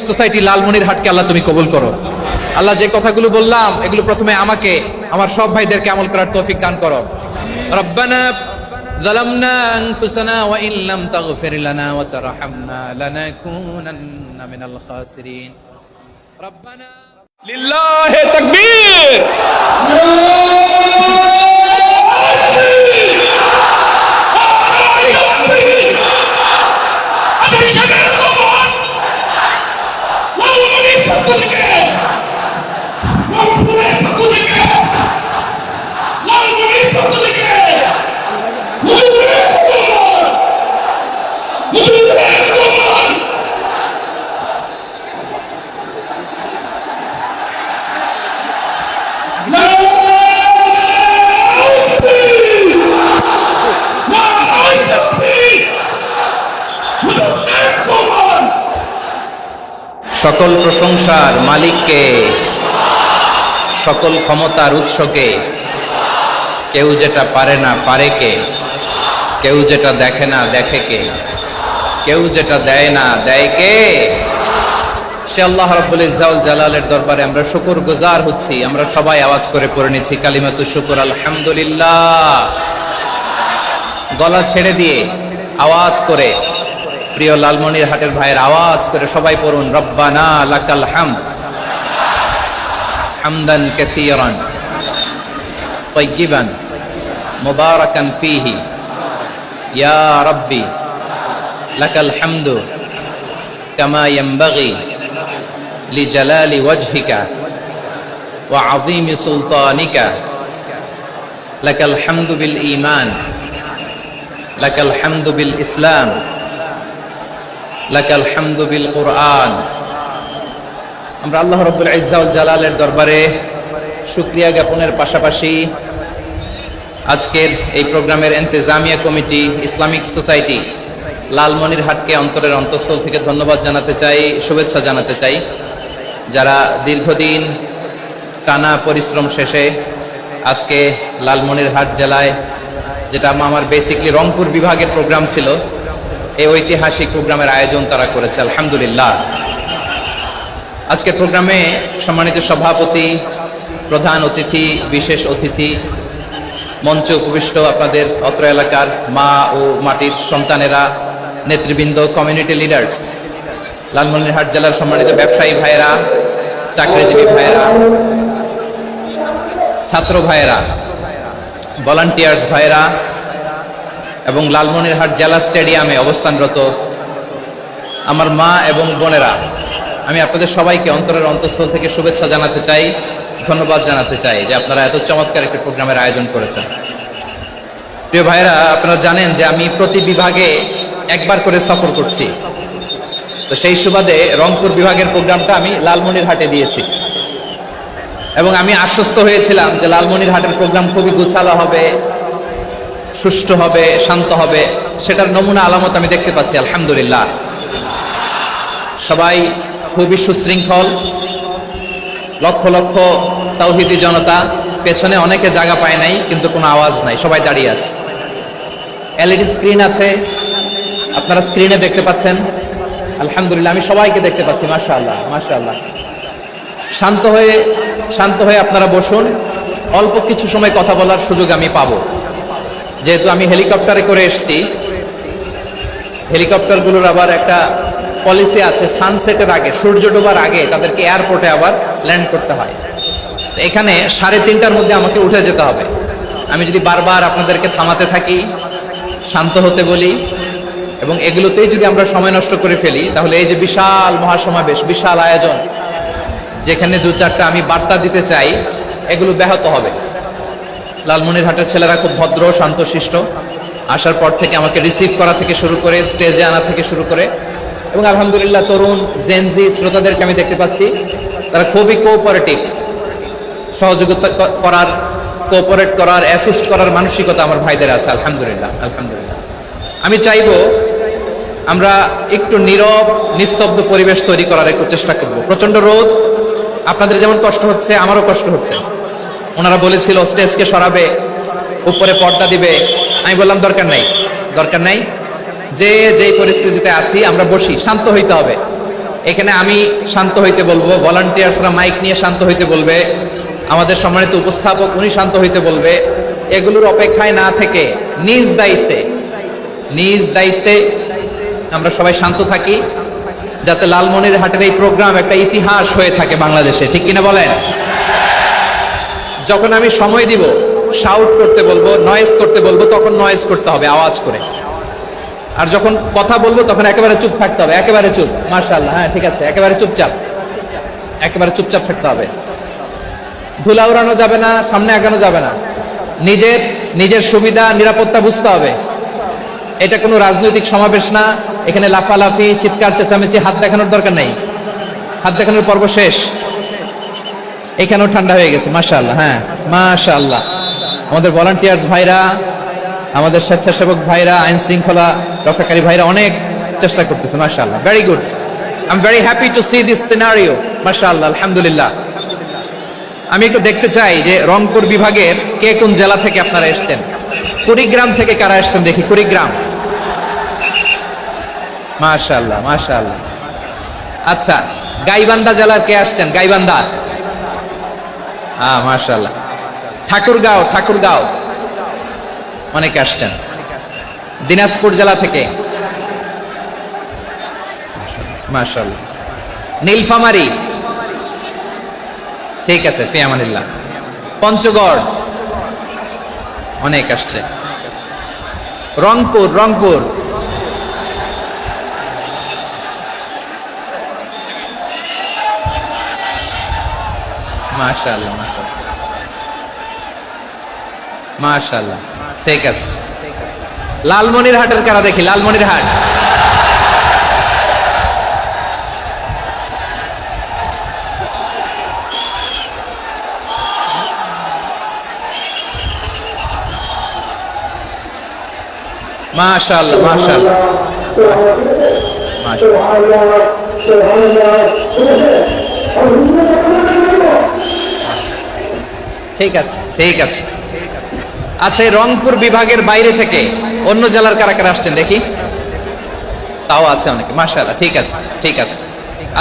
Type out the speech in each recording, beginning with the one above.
Society লালমনিরহাটকে আল্লাহ তুমি কবুল করো। আল্লাহ যে কথাগুলো বললাম এগুলো প্রথমে আমাকে, আমার সব ভাইদেরকে আমল করার তৌফিক দান করো। রব্বানা যালামনা আনফুসানা ওয়া ইন লাম তাগফির লানা ওয়া তারহামনা লানাকুনান্না মিনাল খাসিরিন। রব্বানা লিল্লাহি তাকবীর। সকল প্রশংসার মালিককে, সকল ক্ষমতার উৎসকে। কেউ যেটা পারে না পারে কে, কেউ যেটা দেখে না দেখে কে, কেউ যেটা দেয় না দেয় কে। সে আল্লাহ রাব্বুল ইজ্জত ওয়াল জালালের দরবারে আমরা শুকরগুজার হচ্ছি। আমরা সবাই আওয়াজ করে পড়ে নিচ্ছি কালিমাতু শুকর আলহামদুলিল্লাহ। গলা ছেড়ে দিয়ে আওয়াজ করে, প্রিয় লালমনিরহাটের ভাইয়ের আওয়াজ করে সবাই পড়ুন রব্বানা লাকাল হামদ হামদান কাসীরান তাইয়িবান মুবারাকান ফীহি ইয়া রাব্বি লাকাল হামদু কামা ইয়ানবাগি লিজালালি ওয়াজহিকা ওয়া আযীমি সুলতানিকা লাকাল হামদু বিল ঈমান লাকাল হামদু বিল ইসলাম লাকাল হামদু বিল কুরআন। আমরা আল্লাহ রাব্বুল ইজ্জত ওয়াল জালালের দরবারে শুকরিয়া জ্ঞাপনের পাশাপাশি আজকের এই প্রোগ্রামের ইন্তেজামিয়া কমিটি, ইসলামিক সোসাইটি লালমনিরহাটকে অন্তরের অন্তঃস্থল থেকে ধন্যবাদ জানাতে চাই, শুভেচ্ছা জানাতে চাই। যারা দীর্ঘদিন টানা পরিশ্রম শেষে আজকে লালমনিরহাট জেলায়, যেটা আমার বেসিকলি রংপুর বিভাগের প্রোগ্রাম ছিল, এই ঐতিহাসিক প্রোগ্রামের আয়োজন তারা করেছে, আলহামদুলিল্লাহ। আজকের প্রোগ্রামে সম্মানিত সভাপতি, প্রধান অতিথি, বিশেষ অতিথি, মঞ্চে উপবিষ্ট আপনাদের অত্র এলাকার মা ও মাটির সন্তানেরা, নেতৃবৃন্দ, কমিউনিটি লিডার্স, লালমনিরহাট জেলার সম্মানিত ব্যবসায়ী ভাইয়েরা, চাকরিজীবী ভাইয়েরা, ছাত্র ভাইয়েরা, ভলান্টিয়ার্স ভাইয়েরা এবং লালমনিরহাট জেলা স্টেডিয়ামে অবস্থানরত আমার মা এবং বোনেরা, আমি আপনাদের সবাইকে অন্তরের অন্তঃস্থল থেকে শুভেচ্ছা জানাতে চাই, ধন্যবাদ জানাতে চাই যে আপনারা এত চমৎকার একটি প্রোগ্রামের আয়োজন করেছেন। প্রিয় ভাইয়েরা, আপনারা জানেন যে আমি প্রতি বিভাগে একবার করে সফর করছি। তো সেই সুবাদে রংপুর বিভাগের প্রোগ্রামটা আমি লালমনিরহাটে দিয়েছি এবং আমি আশ্বস্ত হয়েছিলাম যে লালমনিরহাটের প্রোগ্রাম খুবই গোছালো হবে, সুষ্ঠু হবে, শান্ত হবে। সেটার নমুনা আলামত আমি দেখতে পাচ্ছি, আলহামদুলিল্লাহ। সবাই খুবই সুশৃঙ্খল, লক্ষ লক্ষ তাওহীদি জনতা, পেছনে অনেকে জায়গা পায় নাই কিন্তু কোনো আওয়াজ নাই, সবাই দাঁড়িয়ে আছে। এলইডি স্ক্রিন আছে, আপনারা স্ক্রিনে দেখতে পাচ্ছেন, আলহামদুলিল্লাহ। আমি সবাইকে দেখতে পাচ্ছি, মাশাআল্লাহ মাশাআল্লাহ। শান্ত হয়ে আপনারা বসুন, অল্প কিছু সময় কথা বলার সুযোগ আমি পাবো। যেহেতু আমি হেলিকপ্টারে করে এসেছি, হেলিকপ্টারগুলোর আবার একটা পলিসি আছে, সানসেটের আগে, সূর্য ডোবার আগে তাদেরকে এয়ারপোর্টে আবার ল্যান্ড করতে হয়। এখানে 3:30টার মধ্যে আমাকে উঠে যেতে হবে। আমি যদি বারবার আপনাদেরকে থামাতে থাকি, শান্ত হতে বলি এবং এগুলোতেই যদি আমরা সময় নষ্ট করে ফেলি, তাহলে এই যে বিশাল মহাসমাবেশ, বিশাল আয়োজন, যেখানে 2-4টা আমি বার্তা দিতে চাই, এগুলো ব্যাহত হবে। লালমনিরহাটের ছেলেরা খুব ভদ্র, শান্তশিষ্ট। আসার পর থেকে আমাকে রিসিভ করা থেকে শুরু করে, স্টেজে আনা থেকে শুরু করে, এবং আলহামদুলিল্লাহ তরুণ জেনজি শ্রোতাদেরকে আমি দেখতে পাচ্ছি, তারা খুবই কোঅপারেটিভ। সহযোগিতা করার, কোঅপারেট করার, অ্যাসিস্ট করার মানসিকতা আমার ভাইদের আছে, আলহামদুলিল্লাহ আলহামদুলিল্লাহ। আমি চাইবো আমরা একটু নীরব, নিস্তব্ধ পরিবেশ তৈরি করার একটু চেষ্টা করব। প্রচন্ড রোদ, আপনাদের যেমন কষ্ট হচ্ছে আমারও কষ্ট হচ্ছে। ওনারা বলেছিল স্টেজকে সরাবে, উপরে পর্দা দিবে। আমি বললাম দরকার নাই, যে যেই পরিস্থিতিতে আছি আমরা বসি, শান্ত হইতে হবে। এখানে আমি শান্ত হইতে বলবো, ভলান্টিয়ার্সরা মাইক নিয়ে শান্ত হইতে বলবে, আমাদের সম্মানিত উপস্থাপক উনি শান্ত হইতে বলবে। এগুলোর অপেক্ষায় না থেকে নিজ দায়িত্বে আমরা সবাই শান্ত থাকি, যাতে লালমনিরহাটের এই প্রোগ্রাম একটা ইতিহাস হয়ে থাকে বাংলাদেশে, ঠিক কিনা বলেন? যখন আমি সময় দিব, শাউট করতে বলবো, নয়েজ করতে বলবো, তখন নয়েজ করতে হবে আওয়াজ করে। আর যখন কথা বলবো তখন একেবারে চুপ থাকতে হবে, একেবারে চুপ। মাশাআল্লাহ, হ্যাঁ ঠিক আছে, একেবারে চুপচাপ থাকতে হবে। ধুলা উড়ানো যাবে না, সামনে আগানো যাবে না। নিজের সুবিধা নিরাপত্তা বুঝতে হবে। এটা কোনো রাজনৈতিক সমাবেশ না, এখানে লাফালাফি, চিৎকার চেঁচামেচি, হাত দেখানোর দরকার নেই। হাত দেখানোর পর্ব শেষ। এখানেও ঠান্ডা হয়ে গেছে, মাশাআল্লাহ। হ্যাঁ মাশাআল্লাহ, আমাদের ভলান্টিয়ার্স ভাইরা, আমাদের স্বেচ্ছাসেবক ভাইরা, আইন শৃঙ্খলা রক্ষাকারী ভাইরা অনেক চেষ্টা করতেছে, মাশাআল্লাহ, very good. I am very happy to C this scenario, মাশাআল্লাহ, আলহামদুলিল্লাহ। আমি একটু দেখতে চাই যে রংপুর বিভাগের কে কোন জেলা থেকে আপনারা এসেছেন। কুড়িগ্রাম থেকে কারা এসেছেন দেখি, কুড়িগ্রাম, মাশাআল্লাহ মাশাআল্লাহ। আচ্ছা, গাইবান্ধা জেলার কে আসছেন? গাইবান্ধা, হ্যাঁ মাশাআল্লাহ। ঠাকুরগাঁও অনেকে আসছেন। দিনাজপুর জেলা থেকে, মাশাআল্লাহ। নীলফামারী, ঠিক আছে, ফি আমানিল্লাহ। পঞ্চগড় অনেক আসছে। রংপুর, মাশাআল্লাহ মাশাআল্লাহ, ঠিক আছে। লালমনিরহাটের কারা দেখি, লালমনিরহাট, মাশাআল্লাহ মাশাআল্লাহ মাশাআল্লাহ, ঠিক আছে। আচ্ছা, রংপুর বিভাগের বাইরে থেকে অন্য জেলার কারা কারা আসছেন দেখি, তাও আছে অনেকে, মাশাআল্লাহ, ঠিক আছে।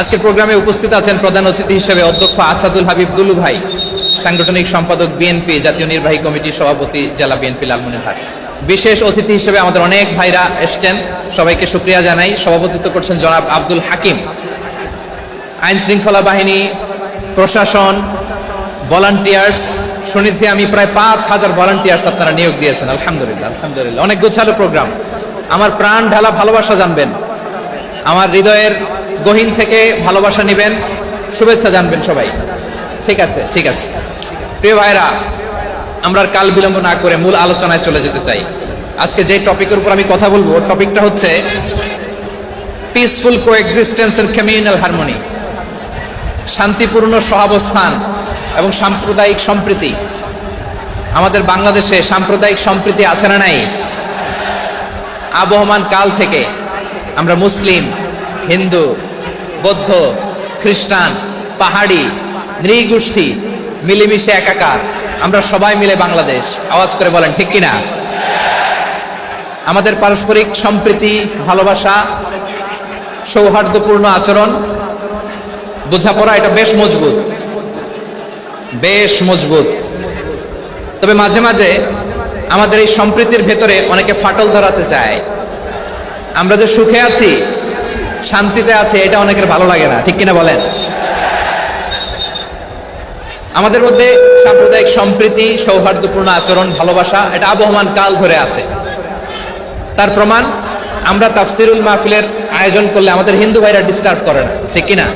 আজকের প্রোগ্রামে উপস্থিত আছেন প্রধান অতিথি হিসেবে অধ্যক্ষ আসাদুল হাবিব দুলু ভাই, সাংগঠনিক সম্পাদক বিএনপি, জাতীয় নির্বাহী কমিটির সভাপতি, জেলা বিএনপি লালমনিরহাট। বিশেষ অতিথি হিসেবে আমাদের অনেক ভাইরা এসছেন, সবাইকে শুকরিয়া জানাই। সভাপতিত্ব করছেন জনাব আব্দুল হাকিম। আইন শৃঙ্খলা বাহিনী, প্রশাসন, ভলান্টিয়ার্স, শুনেছি আমি প্রায় 5000 ভলান্টিয়ার্স আপনারা নিয়োগ দিয়েছেন, আলহামদুলিল্লাহ। অনেক গোছালো প্রোগ্রাম। আমার প্রাণ ঢালা ভালোবাসা জানবেন, আমার হৃদয়ের গহীন থেকে ভালোবাসা নেবেন, শুভেচ্ছা জানবেন সবাই, ঠিক আছে। প্রিয় ভাইরা, আমরা কাল বিলম্ব না করে মূল আলোচনায় চলে যেতে চাই। আজকে যে টপিকের উপর আমি কথা বলবো, টপিকটা হচ্ছে peaceful coexistence and communal harmony, শান্তিপূর্ণ সহাবস্থান এবং সাম্প্রদায়িক সম্প্রীতি। আমাদের বাংলাদেশে সাম্প্রদায়িক সম্প্রীতি আছে না নাই? আবহমান কাল থেকে আমরা মুসলিম, হিন্দু, বৌদ্ধ, খ্রিস্টান, পাহাড়ি, নৃগোষ্ঠী মিলেমিশে একাকার, আমরা সবাই মিলে বাংলাদেশ। আওয়াজ করে বলেন ঠিক কিনা? আমাদের পারস্পরিক সম্প্রীতি, ভালোবাসা, সৌহার্দ্যপূর্ণ আচরণ, বোঝাপড়া, এটা বেশ মজবুত। তবে মাঝে মাঝে আমাদের এই সম্প্রীতির ভেতরে অনেকে ফাটল ধরাতে চায়। আমরা যে সুখে আছি, শান্তিতে আছি, এটা অনেকের ভালো লাগে না, ঠিক কিনা বলেন? আমাদের মধ্যে সাম্প্রদায়িক সম্প্রীতি, সৌহার্দ্যপূর্ণ আচরণ, ভালোবাসা, এটা আবহমান কাল ধরে আছে। তার প্রমাণ, আমরা তাফসিরুল মাহফিলের আয়োজন করলে আমাদের হিন্দু ভাইরা ডিস্টার্ব করে না, ঠিক কিনা?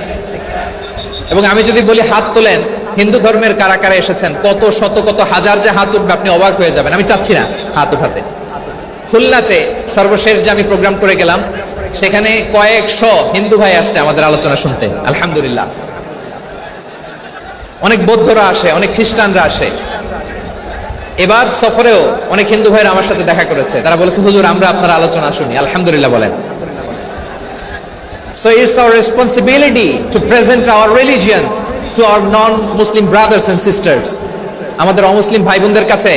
এবং আমি যদি বলি হাত তোলেন, হিন্দু ধর্মের কারা কারা এসেছেন, কত শত কত হাজার যে হাত উঠবে, আপনি অবাক হয়ে যাবেন। আমি চাচ্ছি না হাত উঠাতে। খুলনাতে সর্বশেষ যে আমি প্রোগ্রাম করে গেলাম, সেখানে কয়েকশো হিন্দু ভাই আসছে আমাদের আলোচনা শুনতে, আলহামদুলিল্লাহ। অনেক বৌদ্ধরা আসে, অনেক খ্রিস্টানরা আসে। এবার সফরেও অনেক হিন্দু ভাইরা আমার সাথে দেখা করেছে, তারা বলেছে হুজুর আমরা আপনার আলোচনা শুনি, আলহামদুলিল্লাহ বলেন। So it's our responsibility to present our religion to our non-Muslim brothers and sisters. আমাদের অমুসলিম ভাই বোনদের কাছে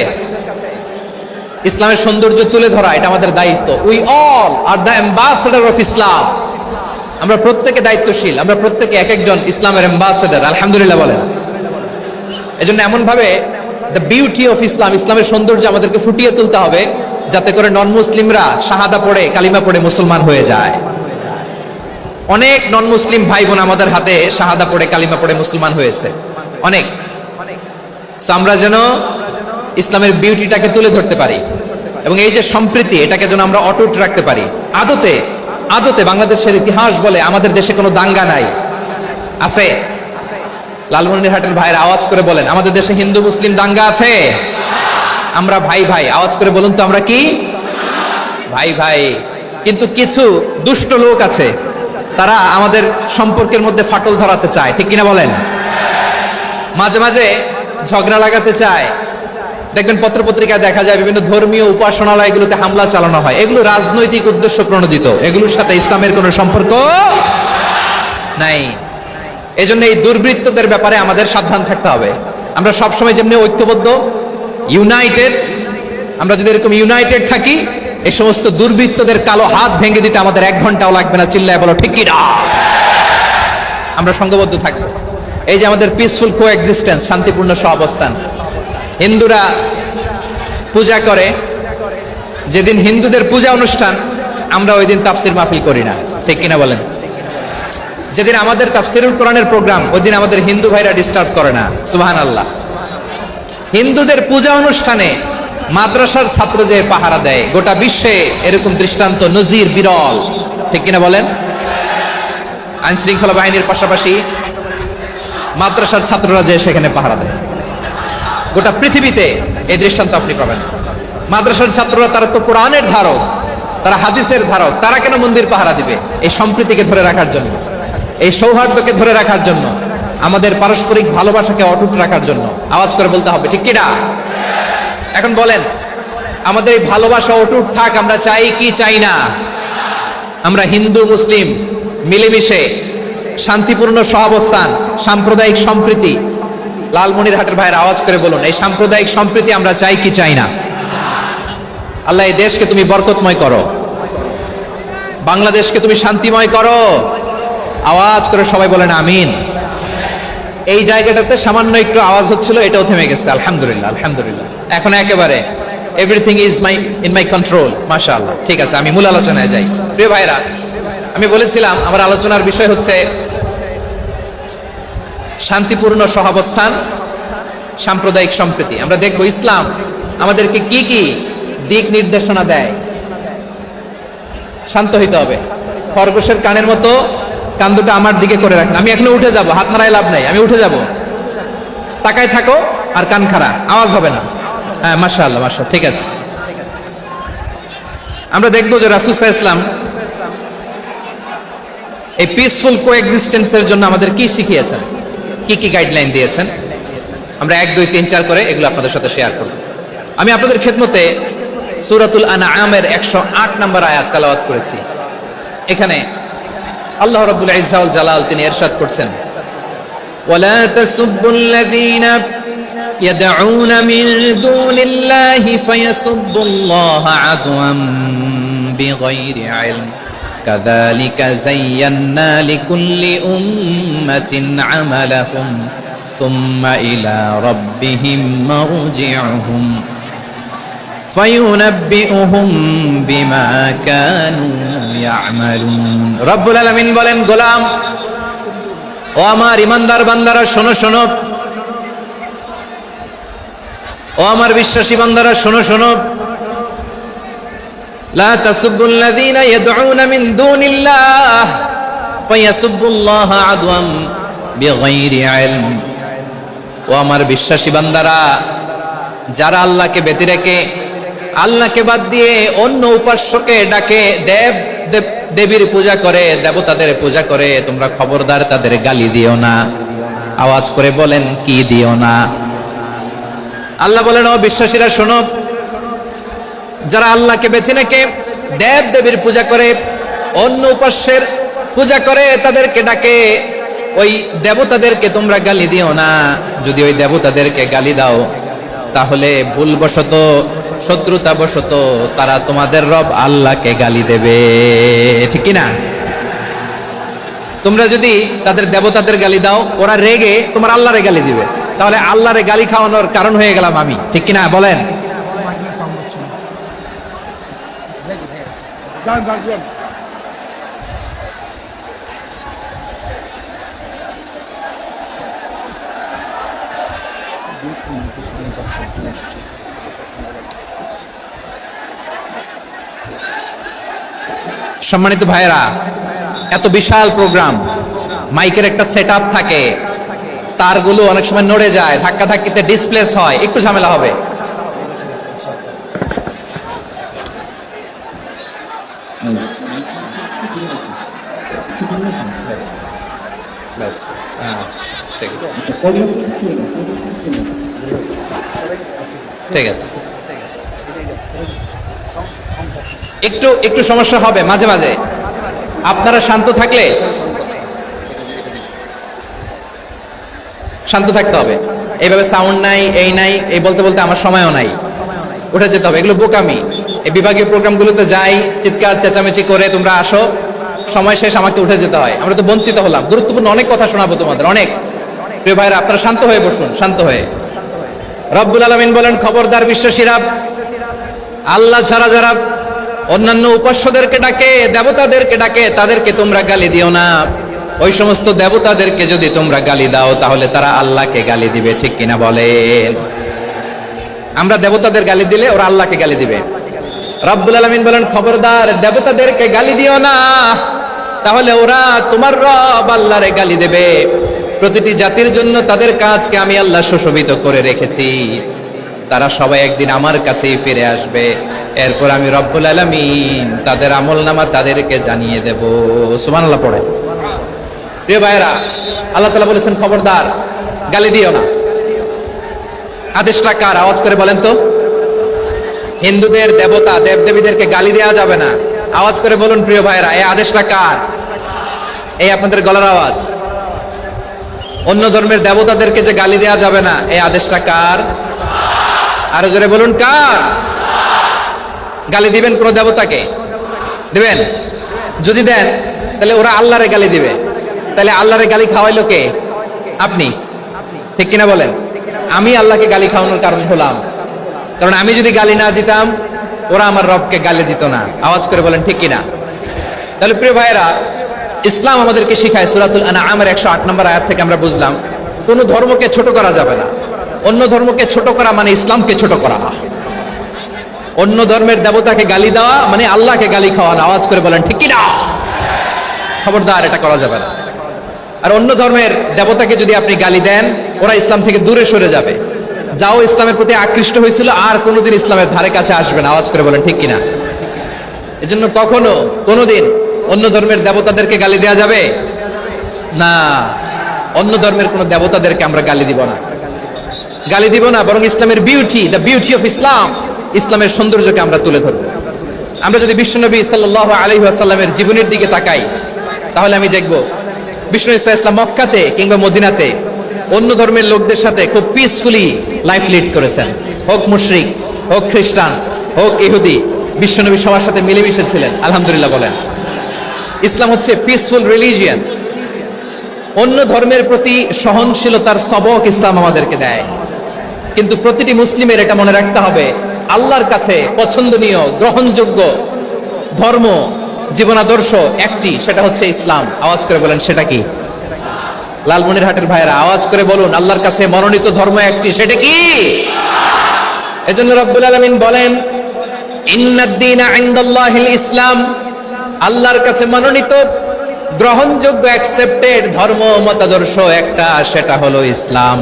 ইসলামের সৌন্দর্য তুলে ধরা, এটা আমাদের দায়িত্ব। We all are the ambassador of Islam. আমরা প্রত্যেকে দায়িত্বশীল, আমরা প্রত্যেকে এক একজন ইসলামের অ্যাম্বাসেডর, আলহামদুলিল্লাহ বলেন। এজন্য এমন ভাবে দ্য বিউটি অফ ইসলাম, ইসলামের সৌন্দর্য আমাদেরকে ফুটিয়ে তুলতে হবে, যাতে করে নন মুসলিমরা শাহাদা পড়ে, কালিমা পড়ে মুসলমান হয়ে যায়। অনেক নন মুসলিম ভাই বোন আমাদের হাতে শাহাদা পড়ে, কালিমা পড়ে মুসলমান হয়েছে অনেক। আমরা যেন ইসলামের বিউটিটাকে তুলে ধরতে পারি, এবং এই যে সম্প্রীতি, এটাকে যেন আমরা অটুট রাখতে পারি। আদতে আদতে বাংলাদেশের ইতিহাস বলে আমাদের দেশে কোনো দাঙ্গা নাই, আছে? লালমনিরহাটের ভাইয়ের আওয়াজ করে বলেন, আমাদের দেশে হিন্দু মুসলিম দাঙ্গা আছে? আমরা ভাই ভাই, আওয়াজ করে বলুন তো, আমরা কি ভাই ভাই? কিন্তু কিছু দুষ্ট লোক আছে, তারা আমাদের সম্পর্কের মধ্যে ফাটল ধরাতে চায়, ঠিক কিনা বলেন? মাঝে মাঝে ঝগড়া লাগাতে চায়। দেখবেন পত্রপত্রিকায় দেখা যায় বিভিন্ন ধর্মীয় উপাসনালয়গুলোতে হামলা চালানো হয়। এগুলো রাজনৈতিক উদ্দেশ্য প্রণোদিত, এগুলোর সাথে ইসলামের কোনো সম্পর্ক নাই। এজন্য এই দুর্বৃত্তদের ব্যাপারে আমাদের সাবধান থাকতে হবে। আমরা সবসময় যেমনি ঐক্যবদ্ধ, ইউনাইটেড, আমরা যদি এরকম ইউনাইটেড থাকি, এই সমস্ত দুর্বৃত্তদের কালো হাত ভেঙে দিতে আমাদের 1 ঘন্টাও লাগবে না। চিল্লায় বলো ঠিক কি না? আমরা সংঘবদ্ধ থাকবো। এই যে আমাদের পিসফুল কোএক্সিস্টেন্স, শান্তিপূর্ণ সহাবস্থান। হিন্দুরা পূজা করে, যেদিন হিন্দুদের পূজা অনুষ্ঠান, আমরা ওই দিন তাফসির মাহফিল করি না, ঠিক কিনা বলেন? যেদিন আমাদের তাফসিরুল কোরআনের প্রোগ্রাম, ওই দিন আমাদের হিন্দু ভাইরা ডিস্টার্ব করে না। সুবহানাল্লাহ। হিন্দুদের পূজা অনুষ্ঠানে মাদ্রাসার ছাত্র যে পাহারা দেয়, গোটা বিশ্বে এরকম দৃষ্টান্ত নজির বিরল, ঠিক কিনা বলেন? আইন শৃঙ্খলা বাহিনীর পাশাপাশি মাদ্রাসার ছাত্ররা যে সেখানে পাহারা দেয়, গোটা পৃথিবীতে এই দৃষ্টান্ত আপনি পাবেন। মাদ্রাসার ছাত্ররা, তারা তো কোরআনের ধারক, তারা হাদিসের ধারক, তারা কেন মন্দির পাহারা দিবে? এই সম্প্রীতিকে ধরে রাখার জন্য, এই সৌহার্দ্যকে ধরে রাখার জন্য, আমাদের পারস্পরিক ভালোবাসাকে অটুট রাখার জন্য। আওয়াজ করে বলতে হবে ঠিক কিনা? এখন বলেন, আমাদের এই ভালোবাসা অটুট থাক, আমরা চাই কি চাই না? আমরা হিন্দু মুসলিম মিলেমিশে শান্তিপূর্ণ সহাবস্থান, সাম্প্রদায়িক সম্প্রীতি। লালমনিরহাটের ভাইয়ের আওয়াজ করে বলুন, এই সাম্প্রদায়িক সম্প্রীতি আমরা চাই কি চাই না? আল্লাহ এই দেশকে তুমি বরকতময় করো, বাংলাদেশকে তুমি শান্তিময় করো। আওয়াজ করে সবাই বলেন আমিন। এই জায়গাটাতে সামান্য একটু আওয়াজ হচ্ছিল, এটাও থেমে গেছে, আলহামদুলিল্লাহ আলহামদুলিল্লাহ। এখন একেবারে everything is in my control, মাশাআল্লাহ। ঠিক আছে, আমি মূল আলোচনায় যাই। প্রিয় ভাইরা, আমি বলেছিলাম আমার আলোচনার বিষয় হচ্ছে শান্তিপূর্ণ সহাবস্থান, সাম্প্রদায়িক সম্প্রীতি। আমরা দেখব ইসলাম আমাদেরকে কি কি দিক নির্দেশনা দেয়। শান্ত হইতে হবে, খরগোশের কানের মতো কান দুটো আমার দিকে করে রাখেন। আমি এখনো উঠে যাব, হাত নাড়ায় লাভ নাই, আমি উঠে যাব। তাকায় থাকো আর কান খাড়া, আওয়াজ হবে না। হ্যাঁ, মাশাআল্লাহ মাশাআল্লাহ, ঠিক আছে। আমরা দেখবো যে রাসূল সাল্লাল্লাহু আলাইহি ওয়াসাল্লাম এই পিসফুল কোএক্সিস্টেন্সের জন্য আমাদের কি শিখিয়েছেন, কি কি গাইডলাইন দিয়েছেন। আমরা 1 2 3 4 করে এগুলো আপনাদের সাথে শেয়ার করব। আমি আপনাদের খেদমতে সূরাতুল আনআমের 108 নম্বর আয়াত তেলাওয়াত করেছি। এখানে আল্লাহ রাব্বুল ইজ্জা ওয়াল জালাল তিনি ইরশাদ করছেন, ওয়ালা তাসুবুল্লাযীনা ইয়াদউনা মিন দুনিল্লাহি ফায়াসুবুল্লাহা আদওয়াম বিগাইরি ইলম কাযালিকা যায়্যান্না লিকুল্লি উম্মাতিন আমালাহুম সুম্মা ইলা রাব্বিহিম মারজিউহুম ফায়ুনাব্বিউহুম বিমা কানু ইয়ামালুন। রব্বুল আলামিন বলেন, গোলাম ও আমার ইমানদার বান্দারা শোনো শোনো, ও আমার বিশ্বাসী বান্দারা শোনো শোনো, লা তাসুবুল্লাযীনা ইয়াদউনা মিন দুনিল্লাহ ফায়াসুবুল্লাহা আদওয়াম বিগাইরি ইলম। ও আমার বিশ্বাসী বান্দারা, যারা আল্লাহকে ব্যতি রেখে, আল্লাহকে বাদ দিয়ে অন্য উপাস্যকে ডাকে, দেব দেবীর পূজা করে, দেবতাদের পূজা করে, তোমরা খবরদার তাদের গালি দিও না। আওয়াজ করে বলেন, কি দিও না? আল্লাহ বলেন, ও বিশ্বাসীরা শোনো, যারা আল্লাহকে বেছে রেখে দেব দেবীর পূজা করে, অন্য উপাস্যের পূজা করে, তাদেরকে ডাকে, ওই দেবতাদেরকে তোমরা গালি দিও না। যদি ওই দেবতাদেরকে গালি দাও, তাহলে ভুলবশত, শত্রুতাবশত তারা তোমাদের রব আল্লাহকে গালি দেবে, ঠিক কি না? তোমরা যদি তাদের দেবতাদের গালি দাও, ওরা রেগে তোমার আল্লাহরে গালি দিবে, তাহলে আল্লাহরে গালি খাওয়ানোর কারণ হয়ে গেলাম আমি, ঠিক কিনা বলেন? সম্মানিত ভাইয়েরা, এত বিশাল প্রোগ্রাম, মাইকের একটা সেটআপ থাকে, তারগুলো অনেক সময় নড়ে যায়, ধাক্কা ধাক্কিতে ডিসপ্লেস হয়, একটু ঝামেলা হবে। ঠিক আছে, একটু একটু সমস্যা হবে মাঝে মাঝে, আপনারা শান্ত থাকলে, শান্ত থাকতে হবে। এইভাবে সাউন্ড নাই, এই নাই, এই বলতে বলতে আমার সময়ও নাই, উঠে যেতে হবে, এগুলো বোকামি। এই বিভাগীয় প্রোগ্রামগুলোতে যাই, চিৎকার চেঁচামেচি করে তোমরা আসো, সময় শেষ, আমাকে উঠে যেতে হয়, আমরা তো বঞ্চিত হলাম। গুরুত্বপূর্ণ অনেক কথা শোনাবো তোমাদের, অনেক। প্রিয় ভাইরা, আপনারা শান্ত হয়ে বসুন, শান্ত হয়ে। রব্বুল আলামিন বলেন, খবরদার বিশ্বাসীরা, আল্লাহ ছাড়া যারা অন্যান্য উপাস্যদেরকে ডাকে, দেবতাদেরকে ডাকে, তাদেরকে তোমরা গালি দিও না। ওই সমস্ত দেবতাদেরকে যদি তোমরা গালি দাও, তাহলে তারা আল্লাহকে গালি দিবে, ঠিক কিনা বলেন? আমরা দেবতাদের গালি দিলে ওরা আল্লাহকে গালি দিবে। রব্বুল আলামিন বলেন, খবরদার দেবতাদেরকে গালি দিও না, তাহলে ওরা তোমার রব আল্লাহরে গালি দেবে। প্রতিটি জাতির জন্য তাদের কাজকে আমি আল্লাহ সুশোভিত করে রেখেছি, তারা সবাই একদিন আমার কাছেই ফিরে আসবে, এরপর আমি রব্বুল আলামিন তাদের আমলনামা তাদেরকে জানিয়ে দেব। সুবহানাল্লাহ পড়ে। প্রিয় ভাইরা, আল্লাহ তাআলা বলেছেন, খবরদার গালি দিও না। আদেশটা কার? আওয়াজ করে বলেন তো। হিন্দুদের দেবতা দেবদেবীদেরকে গালি দেওয়া যাবে না, আওয়াজ করে বলুন প্রিয় ভাইরা, এই আদেশটা কার? এই আপনাদের গলার আওয়াজ। অন্য ধর্মের দেবতাদেরকে যে গালি দেওয়া যাবে না, এই আদেশটা কার? আরো জোরে বলুন, কার? গালি দিবেন কোন দেবতাকে? দিবেন? যদি দেন তাহলে ওরা আল্লাহরে গালি দিবে, তাহলে আল্লাহরে গালি খাওয়াইলো কে? আপনি, ঠিক কিনা বলেন? আমি আল্লাহকে গালি খাওয়ানোর কারণ হলাম, কারণ আমি যদি গালি না দিতাম, ওরা আমার রবকে গালি দিত না। আওয়াজ করে বলেন ঠিক কিনা? তাহলে প্রিয় ভাইরা, ইসলাম আমাদেরকে শিখায়, সূরাতুল আনআমের 108 নম্বর আয়াত থেকে আমরা বুঝলাম, কোন ধর্মকে ছোট করা যাবে না। অন্য ধর্মকে ছোট করা মানে ইসলামকে ছোট করা। অন্য ধর্মের দেবতাকে গালি দেওয়া মানে আল্লাহকে গালি খাওয়ানো। আওয়াজ করে বলেন ঠিক কিনা? খবরদার, এটা করা যাবে না। আর অন্য ধর্মের দেবতাকে যদি আপনি গালি দেন, ওরা ইসলাম থেকে দূরে সরে যাবে। যাও ইসলামের প্রতি আকৃষ্ট হয়েছিল, আর কোনোদিন ইসলামের ধারে কাছে আসবে না। আওয়াজ করে বলেন ঠিক কিনা? এজন্য কখনো কোনোদিন অন্য ধর্মের দেবতাদেরকে গালি দেওয়া যাবে না। অন্য ধর্মের কোন দেবতাদেরকে আমরা গালি দিব না, গালি দিব না, বরং ইসলামের beauty, the beauty of Islam, ইসলামের সৌন্দর্যকে আমরা তুলে ধরব। আমরা যদি বিশ্বনবী সাল্লাল্লাহু আলাইহি ওয়াসাল্লামের জীবনের দিকে তাকাই, তাহলে আমি দেখব বিষ্ণু ইসলাম মক্কাতে কিংবা মদিনাতে অন্য ধর্মের লোকদের সাথে খুব পিসফুলি লাইফ লিড করেছেন। হোক মুশরিক, হোক খ্রিস্টান, হোক ইহুদি, বিশ্বনবী সবার সাথে মিলেমিশে ছিলেন। আলহামদুলিল্লাহ বলেন। ইসলাম হচ্ছে পিসফুল রিলিজিয়ান। অন্য ধর্মের প্রতি সহনশীলতার সবক ইসলাম আমাদেরকে দেয়। কিন্তু প্রতিটি মুসলিমের এটা মনে রাখতে হবে, আল্লাহর কাছে পছন্দনীয় গ্রহণযোগ্য ধর্ম, জীবন আদর্শ একটি, সেটা হচ্ছে ইসলাম। আওয়াজ করে বলেন, সেটা কি? লালমনিরহাটের ভাইরা আওয়াজ করে বলুন, আল্লাহর কাছে মনোনীত ধর্ম একটি, সেটা কি? এজন্য রব্বুল আলামিন বলেন, ইন্নাদ-দীনা ইনদাল্লাহিল ইসলাম, আল্লাহর কাছে মনোনীত গ্রহণযোগ্য অ্যাকসেপ্টেড ধর্ম মতাদর্শ একটা, সেটা হলো ইসলাম।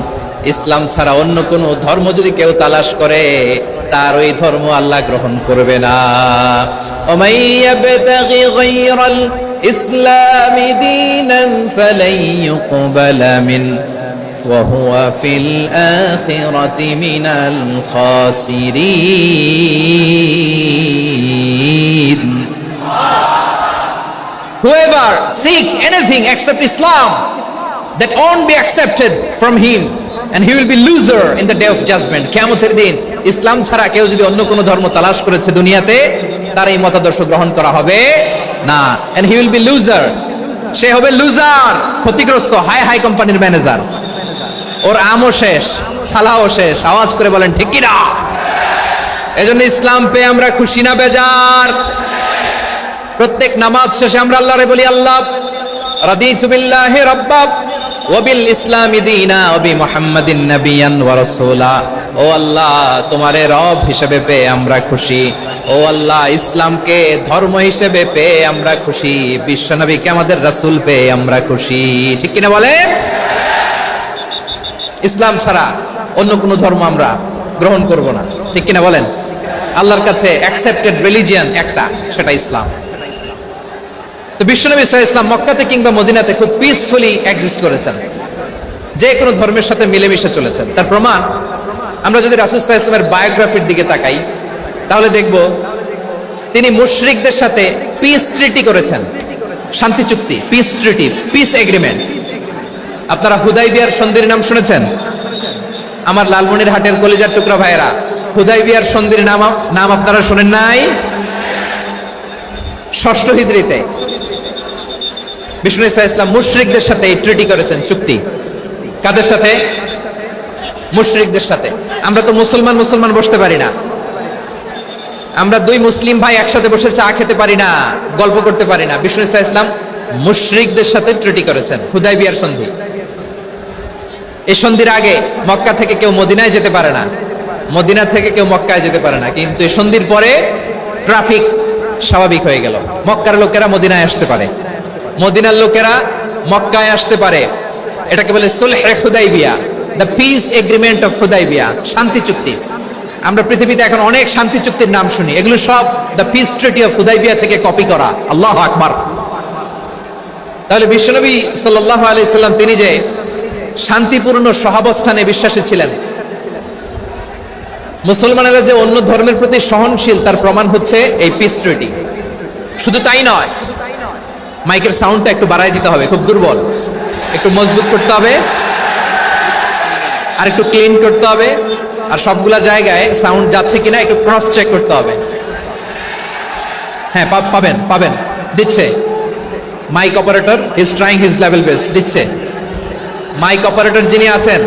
ইসলাম ছাড়া অন্য কোন ধর্ম যদি কেউ তালাশ করে, তার ওই ধর্ম আল্লাহ গ্রহণ করবে না। ওমাই ইয়াবতাগি গায়রাল ইসলামি দীনান ফালাই ইউকবালা মিন ওয়া হুয়া ফিল আখিরাতি মিনাল খাসিরিন। Whoever seek anything except Islam, that won't be accepted from him, and he will be loser in the day of judgment. কিয়ামতের দিন ইসলাম ছাড়া কেউ যদি অন্য কোনো ধর্ম তালাশ করেছে দুনিয়াতে, তার এই মতাদর্শ গ্রহণ করা হবে না, and he will be loser. সে হবে লুজার, ক্ষতিগ্রস্ত। হাই হাই কোম্পানির ম্যানেজার, ওর আমও শেষ, সালাও শেষ। আওয়াজ করে বলেন ঠিক কিনা? এজন্য ইসলাম পেয়ে আমরা খুশি না বেজার? প্রত্যেক নামাজ শেষে আমরা আল্লাহরে বলি, আল্লাহ রাদিতু বিল্লাহি রাব্বা ওয়া বিল ইসলামি দীনা ওয়া বি মুহাম্মাদিন নাবিয়ান ওয়া রাসূলা। ও আল্লাহ, তোমারে রব হিসেবে পেয়ে আমরা খুশি। ও আল্লাহ, ইসলামকে ধর্ম হিসেবে পেয়ে আমরা খুশি। বিশ্বনবীকে আমাদের রাসূল পেয়ে আমরা খুশি। ঠিক কিনা বলেন? ইসলাম ছাড়া অন্য কোনো ধর্ম আমরা গ্রহণ করব না। ঠিক কিনা বলেন? আল্লাহর কাছে অ্যাকসেপ্টেড রিলিজিয়ান একটা, সেটা ইসলাম। তো বিশ্বনবী সাল্লাল্লাহু আলাইহি ওয়াসাল্লাম মক্কাতে কিংবা মদিনাতে খুব পিসফুলি এক্সিস্ট করেছেন, যে কোনো ধর্মের সাথে মিলেমিশে চলেছেন। তার প্রমাণ আমরা যদি রাসূল সাল্লাল্লাহু আলাইহি ওয়াসাল্লামের বায়োগ্রাফির দিকে তাকাই, তাহলে দেখব তিনি মুশরিকদের সাথে পিস ট্রিটি করেছেন, শান্তি চুক্তি, পিস ট্রিটি, পিস এগ্রিমেন্ট। আপনারা হুদাইবিয়ার সন্ধির নাম শুনেছেন? আমার লালমনিরহাটের কলিজার টুকরা ভাইয়েরা, হুদাইবিয়ার সন্ধির নাম আপনারা শুনেন নাই? 6ষ্ঠ হিজরিতে বিষ্ণু ইসা ইসলাম মুশরিকদের সাথে এই ট্রিটি করেছেন, চুক্তি। কাদের সাথে? মুশরিকদের সাথে। আমরা তো মুসলমান বসতে পারি না। আমরা দুই মুসলিম ভাই একসাথে বসে চা খেতে পারি না, গল্প করতে পারি না। বিষ্ণু ইসা ইসলাম মুশরিকদের সাথে ট্রিটি করেছেন, হুদাইবিয়ার সন্ধি। এই সন্ধির আগে মক্কা থেকে কেউ মদিনায় যেতে পারে না, মদিনা থেকে কেউ মক্কায় যেতে পারে না। কিন্তু এই সন্ধির পরে ট্রাফিক স্বাভাবিক হয়ে গেল। মক্কার লোকেরা মদিনায় আসতে পারে, মদিনার লোকেরা মক্কায় আসতে পারে। এটাকে বলে সুলহে হুদাইবিয়া, the peace agreement of Hudaibiya, শান্তি চুক্তি। আমরা পৃথিবীতে এখন অনেক শান্তি চুক্তির নাম শুনি, এগুলো সব the piece treaty of Hudaibiya থেকে কপি করা। আল্লাহু আকবার। তাহলে বিশ্বনবী সাল্লাল্লাহু আলাইহি সাল্লাম তিনি যে শান্তিপূর্ণ সহাবস্থানে বিশ্বাসী ছিলেন, মুসলমানেরা যে অন্য ধর্মের প্রতি সহনশীল, তার প্রমাণ হচ্ছে এই পিস ট্রিটি। শুধু তাই নয়, মাইকের সাউন্ডটা একটু বাড়াই দিতে হবে, খুব দুর্বল, একটু মজবুত করতে হবে, আর একটু ক্লিন করতে হবে, আর সবগুলা জায়গায় সাউন্ড যাচ্ছে কিনা একটু ক্রস চেক করতে হবে। হ্যাঁ, পাবেন, দিচ্ছে mic operator, is trying his level best, দিচ্ছে। মাইক অপারেটর যিনি আছেন,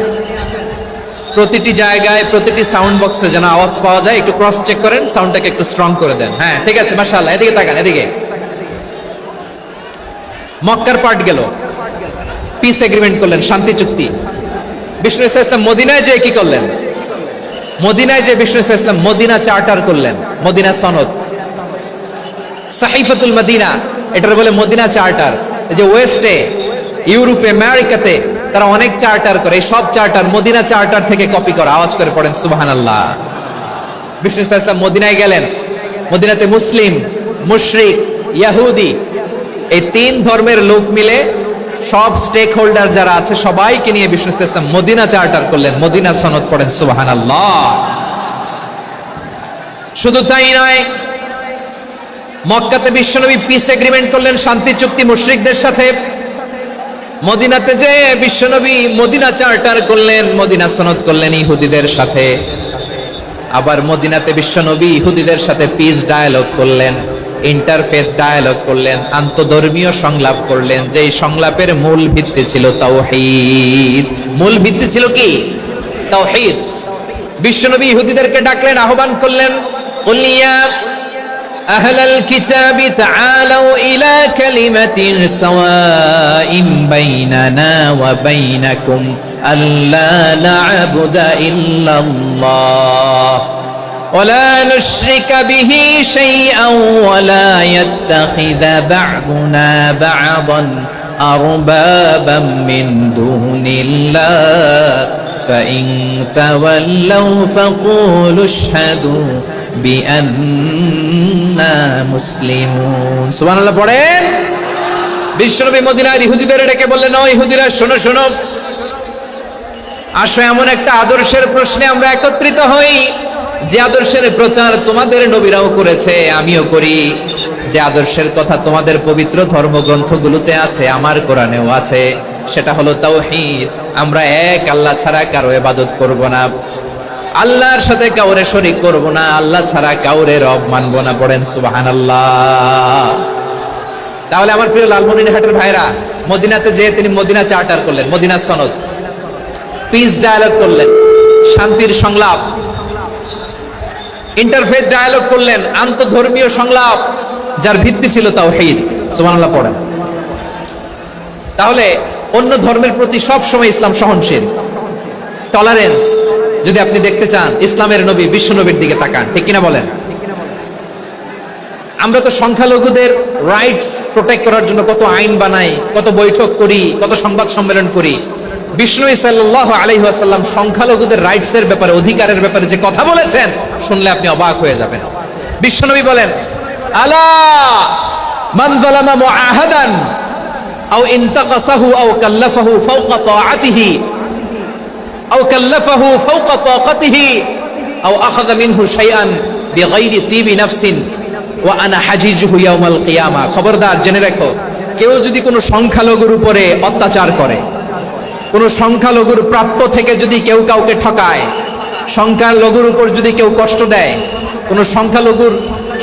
প্রতিটি জায়গায় প্রতিটি সাউন্ড বক্সে যেন আওয়াজ পাওয়া যায়, একটু ক্রস চেক করেন, সাউন্ডটাকে একটু স্ট্রং করে দেন। হ্যাঁ, ঠিক আছে, মাশাআল্লাহ। এদিকে তাকান, এদিকে। মক্কার পার্ট গেল, পিস এগ্রিমেন্ট করলেন, শান্তি চুক্তি। বিষ্ণু ইসলাম মদিনায় যে কি করলেন? মদিনায় যে বিষ্ণু ইসলাম মদিনা চার্টার করলেন, মদিনা সনদ, সাহিফাতুল মদিনা, এটার বলে মদিনা চার্টার। এই যে ওয়েস্টে, ইউরোপে, আমেরিকাতে তারা অনেক চার্টার করে, এই সব চার্টার মদিনা চার্টার থেকে কপি করা। আওয়াজ করে পড়েন সুবহানাল্লাহ। বিষ্ণু ইসলাম মদিনায় গেলেন, মদিনাতে মুসলিম, মুশরিক, ইহুদি, এই তিন ধর্মের লোক মিলে সব স্টেক হোল্ডার যারা আছে সবাইকে নিয়ে বিষ্ণু ইসলাম মদিনা চার্টার করলেন, মদিনা সনদ। পড়েন সুবহানাল্লাহ। শুধু তাই নয়, মক্কাতে বিশ্বনবী পিস এগ্রিমেন্ট করলেন, শান্তি চুক্তি মুশরিকদের সাথে। মদিনাতে যে বিশ্বনবী মদিনা চার্টার করলেন, মদিনা সনদ করলেন ইহুদিদের সাথে। আবার মদিনাতে বিশ্বনবী ইহুদিদের সাথে পিস ডায়ালগ করলেন, ইন্টারফেথ ডায়ালগ করলেন, আন্তধর্মীয় সংলাপ করলেন, যেই সংলাপের মূল ভিত্তি ছিল তাওহীদ। মূল ভিত্তি ছিল কি? তাওহীদ। বিশ্বনবী ইহুদিদেরকে ডাকলেন, আহ্বান করলেন, কুল ইয়া আহলাল কিতাবি তাআলাউ ইলা কালিমাতিন সাওয়াইন বাইনানা ওয়া বাইনাকুম আল্লা না'বুদা ইল্লাল্লাহ ولا نشرك به شيئا ولا يتخذ بعضنا بعضا أربابا من دون الله فإن تولوا فقولوا اشهدوا بأننا مسلمون سبحان الله পড়েন। বিশ্বনবী মদিনার ইহুদিদের ডেকে বললেন, ও ইহুদিরা, শোনো শোনো, আসো এমন একটা আদর্শের প্রশ্নে আমরা একত্রিত হই, যে আদর্শের প্রচার তোমাদের নবীরাও করেছে, আমিও করি। যে আদর্শের কথা তোমাদের পবিত্র ধর্মগ্রন্থগুলোতে আছে, আমার কোরআনেও আছে, সেটা হলো তাওহীদ। আমরা এক আল্লাহ ছাড়া কারো ইবাদত করব না, আল্লাহর সাথে কাউরে শরীক করব না, আল্লাহ ছাড়া কাউরে রব মানব না। পড়েন সুবহানাল্লাহ। তাহলে আমার প্রিয় লালমনিরহাটের ভাইরা, মদিনাতে যেয়ে তিনি মদিনা চার্টার করলেন, মদিনা সনদ, পিস ডায়ালগ করলেন, শান্তির সংলাপ, ইন্টারফেথ ডায়ালগ করলেন, আন্তঃধর্মীয় সংলাপ যার ভিত্তি ছিল তাওহীদ। সুবহানাল্লাহ পড়েন। তাহলে অন্য ধর্মের প্রতি সব সময় ইসলাম সহনশীল, টলারেন্স। যদি আপনি দেখতে চান ইসলামের নবী, বিশ্ব নবীর দিকে তাকান, ঠিক কিনা বলেন? আমরা তো সংখ্যালঘুদের রাইটস প্রোটেক্ট করার জন্য কত আইন বানাই, কত বৈঠক করি, কত সংবাদ সম্মেলন করি। বিষ্ণু সাল্লাল্লাহু আলাইহি ওয়াসাল্লাম সংখ্যালঘুদের রাইটস এর ব্যাপারে, অধিকারের ব্যাপারে যে কথা বলেছেন, শুনলে আপনি অবাক হয়ে যাবেন। বিশ্বনবী বলেন, আলা মান যালামা মুআহাদান আও ইনতাকাসাহু আও কাল্লাফাহু ফাওকা তাআতিহি আও কাল্লাফাহু ফাওকা তাকাতিহি আও আখাযা মিনহু শাইআন বিগাইরি তিবি নাফসিন ওয়া আনা হাজিজুহু ইয়াউমাল কিয়ামা। খবরদার, জেনে রাখো, কেউ যদি কোনো সংখ্যালঘুর উপরে অত্যাচার করে, কোন সংখ্যালঘুর প্রাপ্য থেকে যদি কেউ কাউকে ঠকায়, সংখ্যালঘুর উপর যদি কেউ কষ্ট দেয়, কোন সংখ্যালঘুর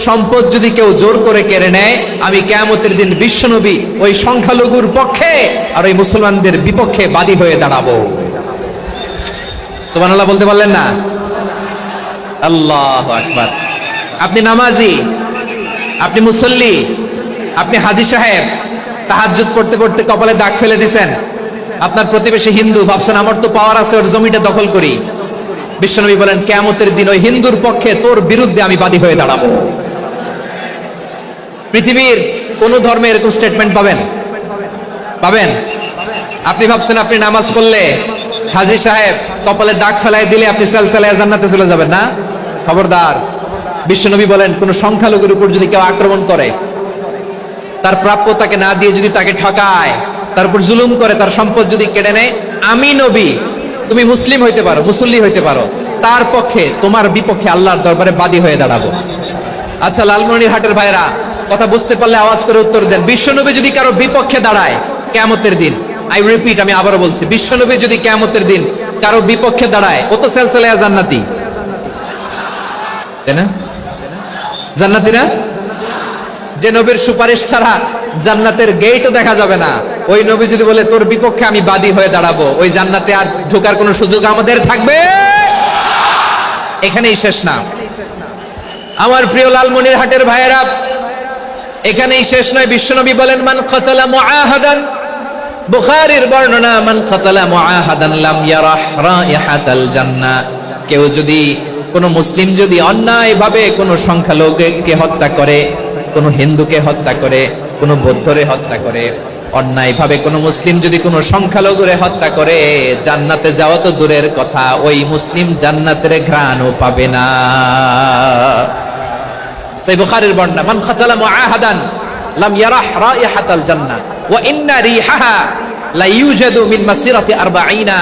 সম্পদ যদি কেউ জোর করে কেড়ে নেয়, আমি কিয়ামতের দিন বিশ্বনবী ওই সংখ্যালঘুর পক্ষে আর ওই মুসলমানদের বিপক্ষে বাদী হয়ে দাঁড়াবো। সুবহানাল্লাহ বলতে পারলেন না? আল্লাহু আকবার। আপনি নামাজি, আপনি মুসল্লি, আপনি হাজী সাহেব, তাহাজ্জুদ পড়তে পড়তে কপালে দাগ ফেলে দিছেন, আপনার প্রতিবেশী হিন্দু, ভাবছেন আমার তো পাওয়ার আছে, ওর জমিটা দখল করি। বিশ্বনবী বলেন, কিয়ামতের দিন ওই হিন্দুর পক্ষে তোর বিরুদ্ধে আমি বাদী হয়ে দাঁড়াবো। পৃথিবীর কোন ধর্মে এরকম স্টেটমেন্ট পাবেন? পাবেন? আপনি ভাবছেন আপনি নামাজ পড়লে হাজী সাহেব কপালে দাগ ফেলাই দিলে আপনি সালসালায়ে জান্নাতে চলে যাবেন না? খবরদার। বিশ্বনবী বলেন, কোন সংখ্যালঘুর উপর যদি কেউ আক্রমণ করে, তার প্রাপ্য তাকে না দিয়ে যদি তাকে ঠকায়, তার উপর জুলুম করে, তার সম্পদ যদি কেড়ে নেয়, আমি নবী, তুমি মুসলিম হইতে পারো, মুসল্লি হইতে পারো, তার পক্ষে, তোমার বিপক্ষে আল্লাহর দরবারে বাদী হয়ে দাঁড়াবো। আচ্ছা লালমনিরহাটের ভাইরা, কথা বুঝতে পারলে আওয়াজ করে উত্তর দেন। বিশ্বনবী যদি কারো বিপক্ষে দাঁড়ায় কিয়ামতের দিন, আই রিপিট, আমি আবারও বলছি, বিশ্বনবী যদি কিয়ামতের দিন কারো বিপক্ষে দাঁড়ায়, ও তো সালসালায়ে জান্নাতি, তাই না? জান্নাতি না? যে নবীর সুপারিশ ছাড়া জান্নাতের গেটও দেখা যাবে না, ওই নবী যদি বলে তোর বিপক্ষে আমি বাদী হয়ে দাঁড়াবো, ওই জান্নাতে আর ঢোকার কোনো সুযোগ আমাদের থাকবে? এখানেই শেষ না আমার প্রিয় লালমনিরহাটের ভাইয়েরা, এখানেই শেষ নয়। বিশ্বনবী বলেন, মান কাতালা মুআহাদান, বুখারীর বর্ণনা, মান কাতালা মুআহাদান লাম ইয়ারাহ রাইহাতাল জান্নাহ। কেউ যদি, কোন মুসলিম যদি অন্যায়ভাবে কোন সংখ্যালঘুকে হত্যা করে, কোন হিন্দুকে হত্যা করে, কোন বৌদ্ধরে হত্যা করে, অন্যায়ভাবে কোন মুসলিম যদি কোন সংখ্যালঘুরে হত্যা করে, জান্নাতে যাওয়া তো দূরের কথা, ওই মুসলিম জান্নাতের ঘ্রাণও পাবে না। সেই বুখারীর বর্ণনা, মান কাতালা মুআহাদান লাম ইয়ারাহ রাইহাতাল জান্নাহ ওয়া ইন্না রিহাহা লা ইউজাদু মিন মাসিরাতি 40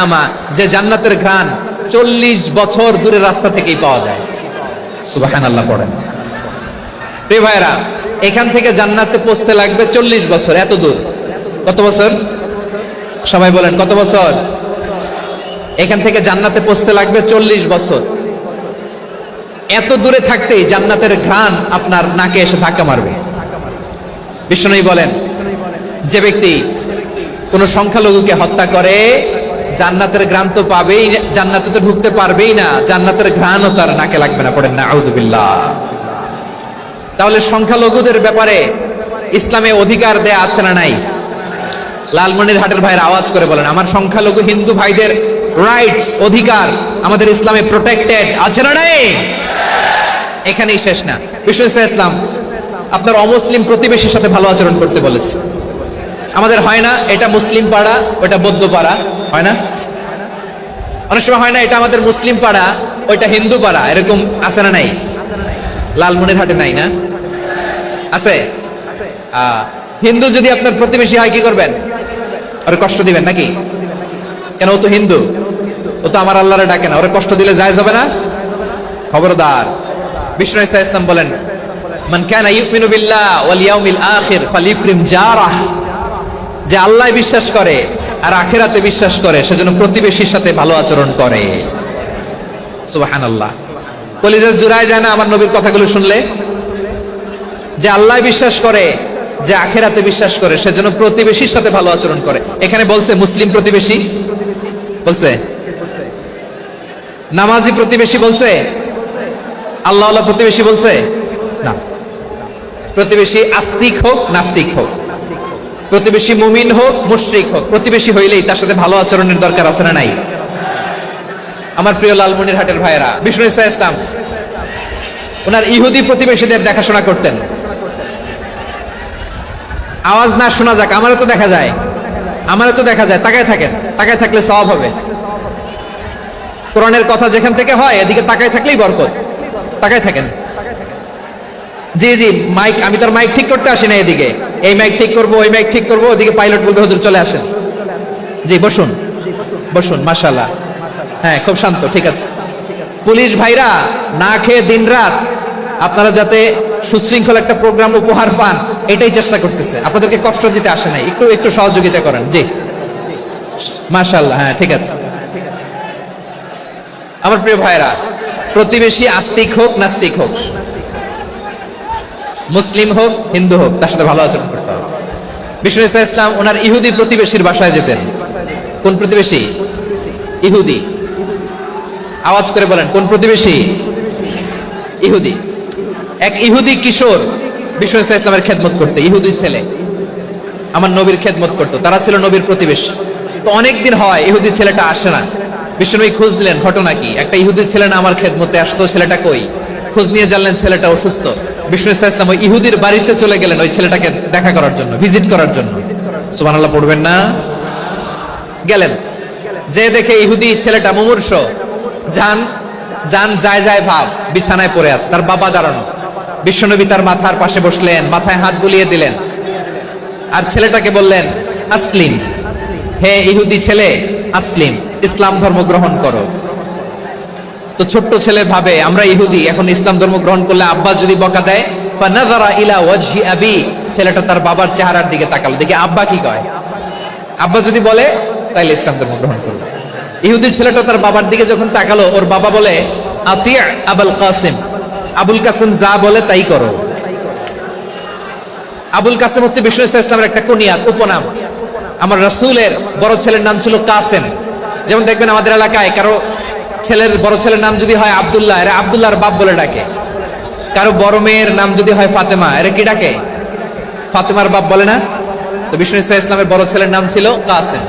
আমা। যে জান্নাতের ঘ্রাণ 40 বছর দূরের রাস্তা থেকেই পাওয়া যায়। সুবহানাল্লাহ পড়েন। প্রিয় ভাইরা, এখান থেকে জান্নাতে পৌঁছতে লাগবে 40 বছর। এত দূর, কত বছর? সবাই বলেন, কত বছর? এখান থেকে জান্নাতে পৌঁছতে লাগবে 40 বছর। এত দূরে থাকতেই জান্নাতের ঘ্রাণ আপনার নাকে এসে ধাক্কা মারবে। বিষ্ণু বলেন, যে ব্যক্তি কোন সংখ্যালঘুকে হত্যা করে, জান্নাতের ঘ্রাণ তো পাবেই, জান্নাতে তো ঢুকতে পারবেই না, জান্নাতের ঘ্রাণও তার নাকে লাগবে না। পড়েন না আউযুবিল্লাহ। তাহলে সংখ্যালঘুদের ব্যাপারে ইসলামে অধিকার দেয়া আছে না নাই? লালমনিরহাটের ভাইয়ের আওয়াজ করে বলেন, আমার সংখ্যালঘু হিন্দু ভাইদের রাইটস, অধিকার আমাদের ইসলামে প্রোটেক্টেড আছে না নাই? এখানেই শেষ না। বিষ্ণু ইসলাম আপনার অমুসলিম প্রতিবেশীর সাথে ভালো আচরণ করতে বলেছে। আমাদের হয় না এটা মুসলিম পাড়া, ওটা বৌদ্ধ পাড়া, হয় না? অনেক সময় হয় না এটা আমাদের মুসলিম পাড়া, ওইটা হিন্দু পাড়া, এরকম আছে না নাই? লালমনিরহাটে নাই না? আছে? হিন্দু যদি আপনার প্রতিবেশী হয়, কি করবেন? ওরে কষ্ট দিবেন নাকি? কেন? ও তো হিন্দু, ও তো আমার আল্লাহরে ডাকে না, ওরে কষ্ট দিলে জায়েজ হবে না? খবরদার। বিষ্ণু ইসলাম বলেন, মান কানা ইউমিনু বিল্লাহ ওয়াল ইয়াউমিল আখির ফালিউকরিম জারাহ। যে আল্লাহ বিশ্বাস করে আর আখিরাতে বিশ্বাস করে, সেজন্য প্রতিবেশীর সাথে ভালো আচরণ করে। সুবহানাল্লাহ। কলিজা জুড়ায় যায় না আমার নবীর কথাগুলো শুনলে? যে আল্লাহ বিশ্বাস করে যে আখেরাতে বিশ্বাস করে সে যেন প্রতিবেশীর সাথে ভালো আচরণ করে। এখানে বলছে মুসলিম প্রতিবেশী বলছে, নামাজি প্রতিবেশী বলছে, আল্লাহওয়ালা প্রতিবেশী বলছে না। প্রতিবেশী আস্তিক হোক নাস্তিক হোক, প্রতিবেশী মুমিন হোক মুশরিক হোক, প্রতিবেশী হইলেই তার সাথে ভালো আচরণের দরকার আছে না নাই? আমার প্রিয় লালমনিরহাটের ভাইয়েরা, বিষ্ণু ইসলাম ওনার ইহুদি প্রতিবেশীদের দেখাশোনা করতেন। আওয়াজ না শোনা যাক, আমারও তো দেখা যায়, আমারও তো দেখা যায়। তাকায় থাকেন, তাকায় থাকলে সওয়াব হবে। কোরআনের কথা যেখান থেকে হয় এদিকে তাকায় থাকলেই বরকত। তাকায় থাকেন। জি জি, মাইক, আমি তার মাইক ঠিক করতে আসি না এদিকে, এই মাইক ঠিক করবো ওই মাইক ঠিক করবো, ওদিকে পাইলট বলবে হুজুর চলে আসেন। জি বসুন বসুন, মাশাআল্লাহ। হ্যাঁ খুব শান্ত, ঠিক আছে। পুলিশ ভাইরা না খেয়ে দিনরাত আপনারা যাতে সুশৃঙ্খল একটা প্রোগ্রাম উপহার পান এটাই চেষ্টা করতেছে, আপনাদেরকে কষ্ট দিতে আসে নাই, একটু একটু সহযোগিতা করেন। জি মাশাআল্লাহ, হ্যাঁ ঠিক আছে। আমার প্রিয় ভাইরা, প্রতিবেশী আস্তিক হোক নাস্তিক হোক, মুসলিম হোক হিন্দু হোক, তার সাথে ভালো আচরণ করতে হবে। বিষ্ণু ইসলাম ওনার ইহুদি প্রতিবেশীর বাসায় যেতেন। কোন প্রতিবেশী? ইহুদি। আওয়াজ করে বলেন, কোন প্রতিবেশী? ইহুদি। এক ইহুদি কিশোর বিষ্ণু ইসলামের খেদমত করতে, ইহুদি ছেলে আমার নবীর খেদমত করতো, তারা ছিল নবীর প্রতিবেশী। তো অনেকদিন হয় ইহুদি ছেলেটা আসে না। বিষ্ণুনবী খোঁজ দিলেন, ঘটনা কি? একটা ইহুদি ছেলে না আমার খেদমতে আসতো, ছেলেটা কই? খোঁজ নিয়ে জানলেন ছেলেটা অসুস্থ। বিষ্ণু ইসলাম ওই ইহুদির বাড়িতে চলে গেলেন ওই ছেলেটাকে দেখা করার জন্য, ভিজিট করার জন্য। সুবহানাল্লাহ পড়বেন না? গেলেন, যে দেখে ইহুদি ছেলেটা মুমূর্ষ, জান জান যায় যায় ভাব, বিছানায় পড়ে আছে, তার বাবা দাঁড়ানো। বিশ্বনবী তার মাথার পাশে বসলেন, মাথায় হাত বুলিয়ে দিলেন, আর ছেলেটাকে বললেন আসলিম, হে ইহুদি ছেলে আসলিম, ইসলাম ধর্ম গ্রহণ করো। তো ছোট্ট ছেলে ভাবে আমরা ইহুদি, এখন ইসলাম ধর্ম গ্রহণ করলে আব্বা যদি বকা দেয়, ফানাযারা ইলা ওয়াজহি আবি, ছেলেটা তার বাবার চেহারার দিকে তাকালো, দেখি আব্বা কি কয়। আব্বা যদি বলে তাইলে ইসলাম ধর্ম গ্রহণ করবে। ইহুদি ছেলেটা তার বাবার দিকে যখন তাকালো, ওর বাবা বলে আতিয়া আবুল কাসিম, আবুল কাসিম যা বলে তাই করো। আবুল কাসিম হচ্ছে বিষ্ণু ইসলামের একটা কুনিয়াত, উপনাম। আমার রাসূলের বড় ছেলের নাম ছিল কাসেম। যেমন দেখবেন আমাদের এলাকায় কারো ছেলের বড় ছেলের নাম যদি হয় আব্দুল্লাহ, এরা আব্দুল্লাহর বাপ বলে ডাকে। কারো বড় মেয়ের নাম যদি হয় ফাতেমা, এরা কি ডাকে? ফাতেমার বাপ বলে না? তো বিষ্ণু ইসলামের বড় ছেলের নাম ছিল কাসেম।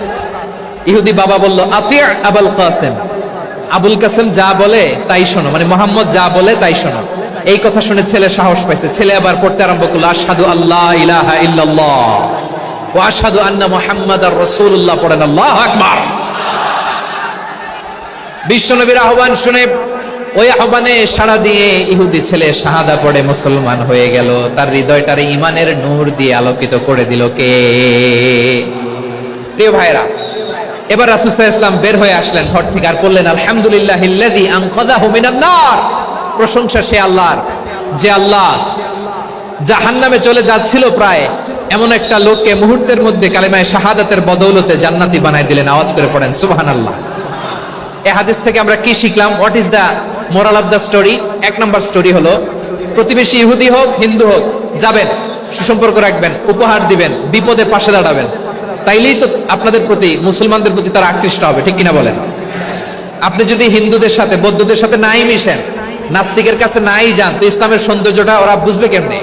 ইহুদি বাবা বলল আতিয়া আবুল কাসেম, আবুল কাসেম যা বলে তাই শোনো, মানে মোহাম্মদ যা বলে তাই শোনো। এই কথা শুনে ছেলে সাহস পাইছে, ছেলে আবার পড়তে আরম্ভ করলো আশহাদু আল্লাহ ইলাহা ইল্লাল্লাহ ওয়া আশহাদু আন্না মুহাম্মাদার রাসূলুল্লাহ, পড়েন আল্লাহু আকবার। বিশ্বনবীর আহ্বান শুনে ওই আহ্বানে সাড়া দিয়ে ইহুদি ছেলে শাহাদা পড়ে মুসলমান হয়ে গেল। তার হৃদয়টারে ঈমানের নূর দিয়ে আলোকিত করে দিল কে? প্রিয় ভাইরা, এবার রাসূল সাল্লাল্লাহু আলাইহি ওয়াসাল্লাম বের হয়ে আসলেন ঘর থেকে, আর বললেন আলহামদুলিল্লাহিল্লাযী আনকাযাহু মিনান নার, প্রশংসা সে আল্লাহর যে আল্লাহ জাহান্নামে চলে যাচ্ছিল প্রায় এমন একটা লোককে মুহূর্তের মধ্যে কালেমায়ে শাহাদাতের বদৌলতে জান্নাতি বানায় দিলেন। আওয়াজ করে পড়েন সুবহানাল্লাহ। এই হাদিস থেকে আমরা কি শিখলাম? What is the moral of the story? এক নম্বর স্টোরি হলো, প্রতিবেশী ইহুদি হোক হিন্দু হোক, যাবেন, সুসম্পর্ক রাখবেন, উপহার দিবেন, বিপদে পাশে দাঁড়াবেন, তাইলেই তো আপনাদের প্রতি, মুসলমানদের প্রতি তারা আকৃষ্ট হবে, ঠিক কিনা বলেন? আপনি যদি হিন্দুদের সাথে বৌদ্ধদের সাথে নাই মিশেন, নাস্তিকের কাছে নাই যান, তো ইসলামের সৌন্দর্যটা ওরা বুঝবে কেমনে?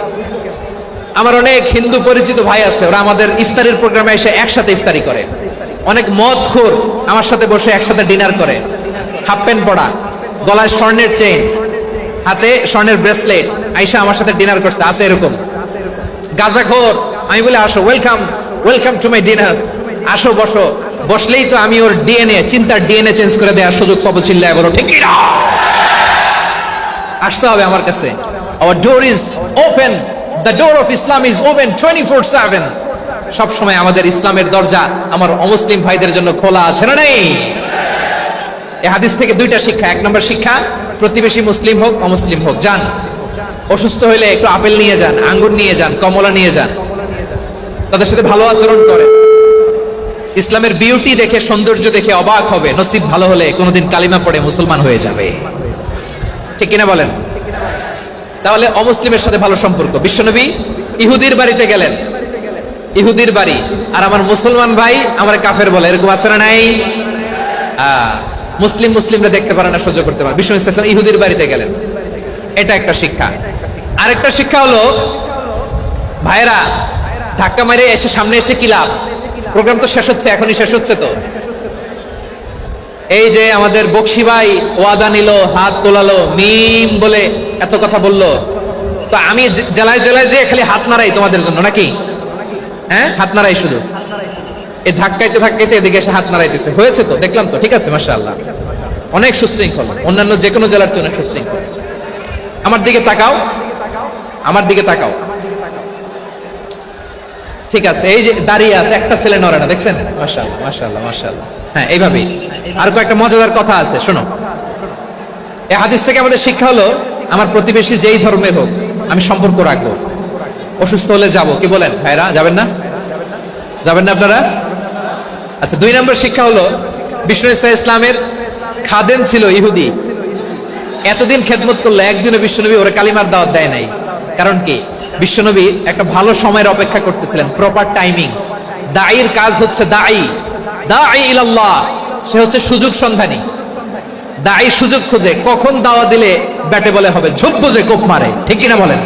আমার অনেক হিন্দু পরিচিত ভাই আছে, ওরা আমাদের ইফতারের প্রোগ্রামে এসে একসাথে ইফতারি করে। অনেক মদখোর আমার সাথে বসে একসাথে ডিনার করে, হাফ প্যান্ট পরা, গলায় স্বর্ণের চেইন, হাতে স্বর্ণের ব্রেসলেট, আইসা আমার সাথে ডিনার করছে, আছে এরকম। গাঁজাখোর, আমি বলে আসো, welcome welcome to my dinner, আসো বসো, বসলেই তো আমি ওর ডিএনএ, চিন্তার ডিএনএ চেঞ্জ করে দেওয়ার সুযোগ পাবো, চিল্লায় বলো ঠিক কিনা? আসতে হবে আমার কাছে। Hour door is open, the door of Islam is open 24/7। সব সময় আমাদের ইসলামের দরজা আমার অমুসলিম ভাইদের জন্য খোলা আছে না নেই? এই হাদিস থেকে দুইটা শিক্ষা। এক নম্বর শিক্ষা, প্রতিবেশী মুসলিম হোক অমুসলিম হোক, যান, অসুস্থ হইলে একটু আপেল নিয়ে যান, আঙ্গুর নিয়ে যান, কমলা নিয়ে যান, তাদের সাথে ভালো আচরণ করে। ইসলামের বিউটি দেখে, সৌন্দর্য দেখে অবাক হবে, নসিব ভালো হলে কোনোদিন কালিমা পড়ে মুসলমান হয়ে যাবে, ঠিক কিনা বলেন? তাহলে অমুসলিমের সাথে ভালো সম্পর্ক। বিশ্বনবী ইহুদির বাড়িতে গেলেন, ইহুদির বাড়ি, আর আমার মুসলমান ভাই আমার কাফের বলে, এরকম আছে না নাই? মুসলিমরা দেখতে পারে না, সহ্য করতে পারে। বিষ্ণু ইসলাম ইহুদির বাড়িতে গেলেন, এটা একটা শিক্ষা। আরেকটা শিক্ষা হলো, ভাইরা ধাক্কা মারে এসে সামনে এসে কি লাভ? প্রোগ্রাম তো শেষ হচ্ছে, এখনই শেষ হচ্ছে। তো এই যে আমাদের বকশি ভাই ওয়াদা নিল, হাত তোলালো, মিম বলে এত কথা বললো, তো আমি জেলায় জেলায় যে খালি হাত নাড়াই তোমাদের জন্য নাকি? হ্যাঁ, হাত নাড়াই শুধু। এই ধাক্কাইতে ধাক্কাইতে এদিকে এসে হাত নাড়াইতেছে, হয়েছে তো, দেখলাম তো, ঠিক আছে, মাশাআল্লাহ, অনেক সুশৃঙ্খল, অন্যান্য যে কোনো জেলার চেয়ে অনেক সুশৃঙ্খল। আমার দিকে তাকাও, আমার দিকে তাকাও, ঠিক আছে। এই যে দাঁড়িয়ে আছে, একটা ছেলে নড়ে না, দেখছেন? মাশাআল্লাহ, মাশাআল্লাহ, মাশাআল্লাহ। হ্যাঁ, এইভাবেই। আর কয়েকটা মজাদার কথা আছে, শোনো। এই হাদিস থেকে আমাদের শিক্ষা হলো, আমার প্রতিবেশী যেই ধর্মের হোক আমি সম্পর্ক রাখবো। অসুস্থ হলে যাব, কি বলেন ভাইরা? যাবেন না? যাবেন না আপনারা? আচ্ছা, 2 নম্বর শিক্ষা হলো, বিষ্ণু ইসলামের খাদেম ছিল ইহুদি, এতদিন খেদমত করলো, একদিনও বিশ্বনবী ওরা কালিমার দাওয়াত দেয় নাই। কারণ কি? বিশ্বনবী একটা ভালো সময়ের অপেক্ষা করতেছিলেন, প্রপার টাইমিং। দাঈর কাজ হচ্ছে দাঈ ইলাল্লাহ, সে হচ্ছে সুযোগ সন্ধানী। দাঈ সুযোগ খোঁজে, কখন দাওয়া দিলে ব্যাটে বলে হবে, ঝোপ বুঝে কোপ মারে, ঠিক কিনা বলেন?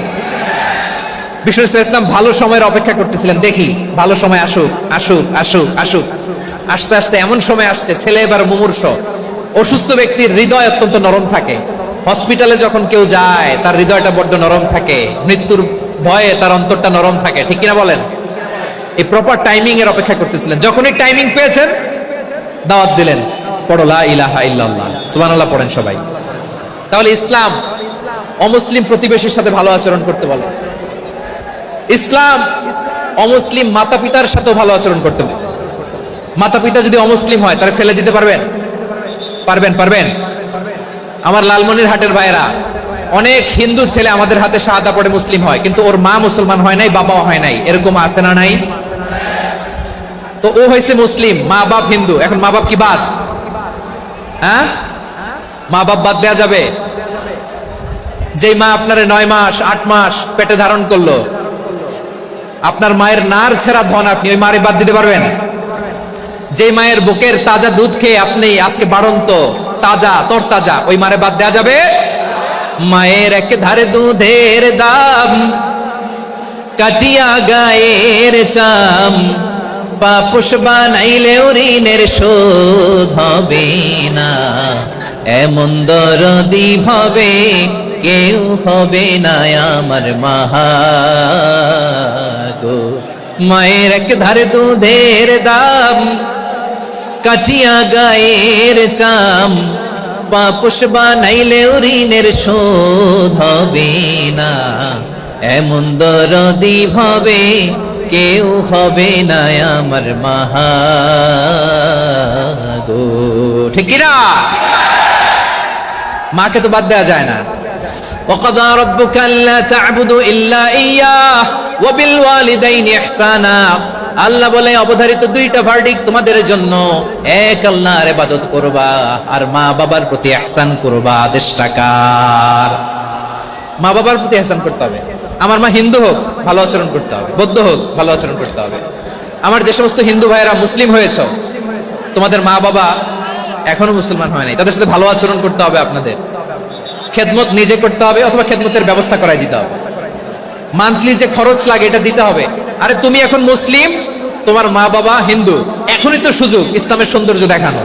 বিষ্ণু ইসলাম ভালো সময়ের অপেক্ষা করতেছিলেন, দেখি ভালো সময় আসুক আসুক আসুক আসুক। আস্তে আস্তে এমন সময় আসছে, ছেলে এবার মুমূর্ষ। অসুস্থ ব্যক্তির হৃদয় অত্যন্ত নরম থাকে, হসপিটালে যখন কেউ যায় তার হৃদয়টা বড্ড নরম থাকে, মৃত্যুর ভয়ে তার অন্তরটা নরম থাকে, ঠিক কিনা বলেন? এই প্রপার টাইমিং এর অপেক্ষা করতেছিলেন। যখনই টাইমিং পেয়েছেন, দাওয়াত দিলেন, পড়ো লা ইলাহা ইল্লাল্লাহ, সুবহানাল্লাহ পড়েন সবাই। তাহলে ইসলাম অমুসলিম প্রতিবেশীর সাথে ভালো আচরণ করতে বলে। ইসলাম অমুসলিম মাতা পিতার সাথে ভালো আচরণ করতে বলে। মাতা পিতা যদি অমুসলিম হয়, তাহলে ফেলে দিতে পারবেন? পারবেন? পারবেন? আমার লালমনির হাটের ভাইরা, অনেক হিন্দু ছেলে আমাদের হাতে শাহাদা পড়ে মুসলিম হয়, কিন্তু ওর মা মুসলমান হয় নাই, বাবাও হয় নাই, এরকম আছে না নাই? তো ও হয়েছে মুসলিম, মা বাপ হিন্দু, এখন মা বাপ কি বাদ? হ্যাঁ, মা বাপ বাদ দেয়া যাবে? যেই মা আপনার 9 মাস 8 মাস পেটে ধারণ করলো, আপনার মায়ের নার ছেঁড়া ধন, আপনি ওই মারে বাদ দিতে পারবেন? যে মায়ের বুকের তাজা দুধ খেয়ে আপনি আজকে বাড়ন্ত তাজা তরতাজা, ওই মারে বাদ দেয়া যাবে? মায়ের এক ধারে দুধের দাম, কাটিয়া গায়ের চাম, পাপুষ বানাইলেও ঋণের শোধ হবে না, এমন দরদি ভাবে কেউ হবে না আমার মাহা গো। মায়ের এক ধারে দুধের দাম, কাটিয়া গায়ের চাম, পাপুষ বানাইলেও ঋণের শোধ হবে না, এমন দরদি ভাবে কেউ হবে না আমার মাহা গো, ঠিক কিনা? মাকে তো বাদ দেওয়া যায় না। وَقَضَى رَبُّكَ أَلَّا تَعْبُدُوا إِلَّا إِيَّاهُ وَبِالْوَالِدَيْنِ إِحْسَانًا। আল্লাহ বলে, অবধারিত 2টা ভার্ডিক্ট তোমাদের জন্য, এক আল্লাহর ইবাদত করবা আর মা বাবার প্রতি ইহসান করবা। আদেশটা কার? মা বাবার প্রতি ইহসান করতে হবে। আমার মা হিন্দু হোক, ভালো আচরণ করতে হবে, বৌদ্ধ হোক, ভালো আচরণ করতে হবে। আমার যে সমস্ত হিন্দু ভাইয়েরা মুসলিম হয়েছে, তোমাদের মা বাবা এখনো মুসলমান হয় নাই, তাদের সাথে ভালো আচরণ করতে হবে। আপনাদের খেদমত নিজে করতে হবে, অথবা খেদমতের ব্যবস্থা করাই দিতে হবে। মান্থলি যে খরচ লাগে এটা দিতে হবে। আরে তুমি এখন মুসলিম, তোমার মা বাবা হিন্দু, এখনই তো সুযোগ ইসলামের সৌন্দর্য দেখানো।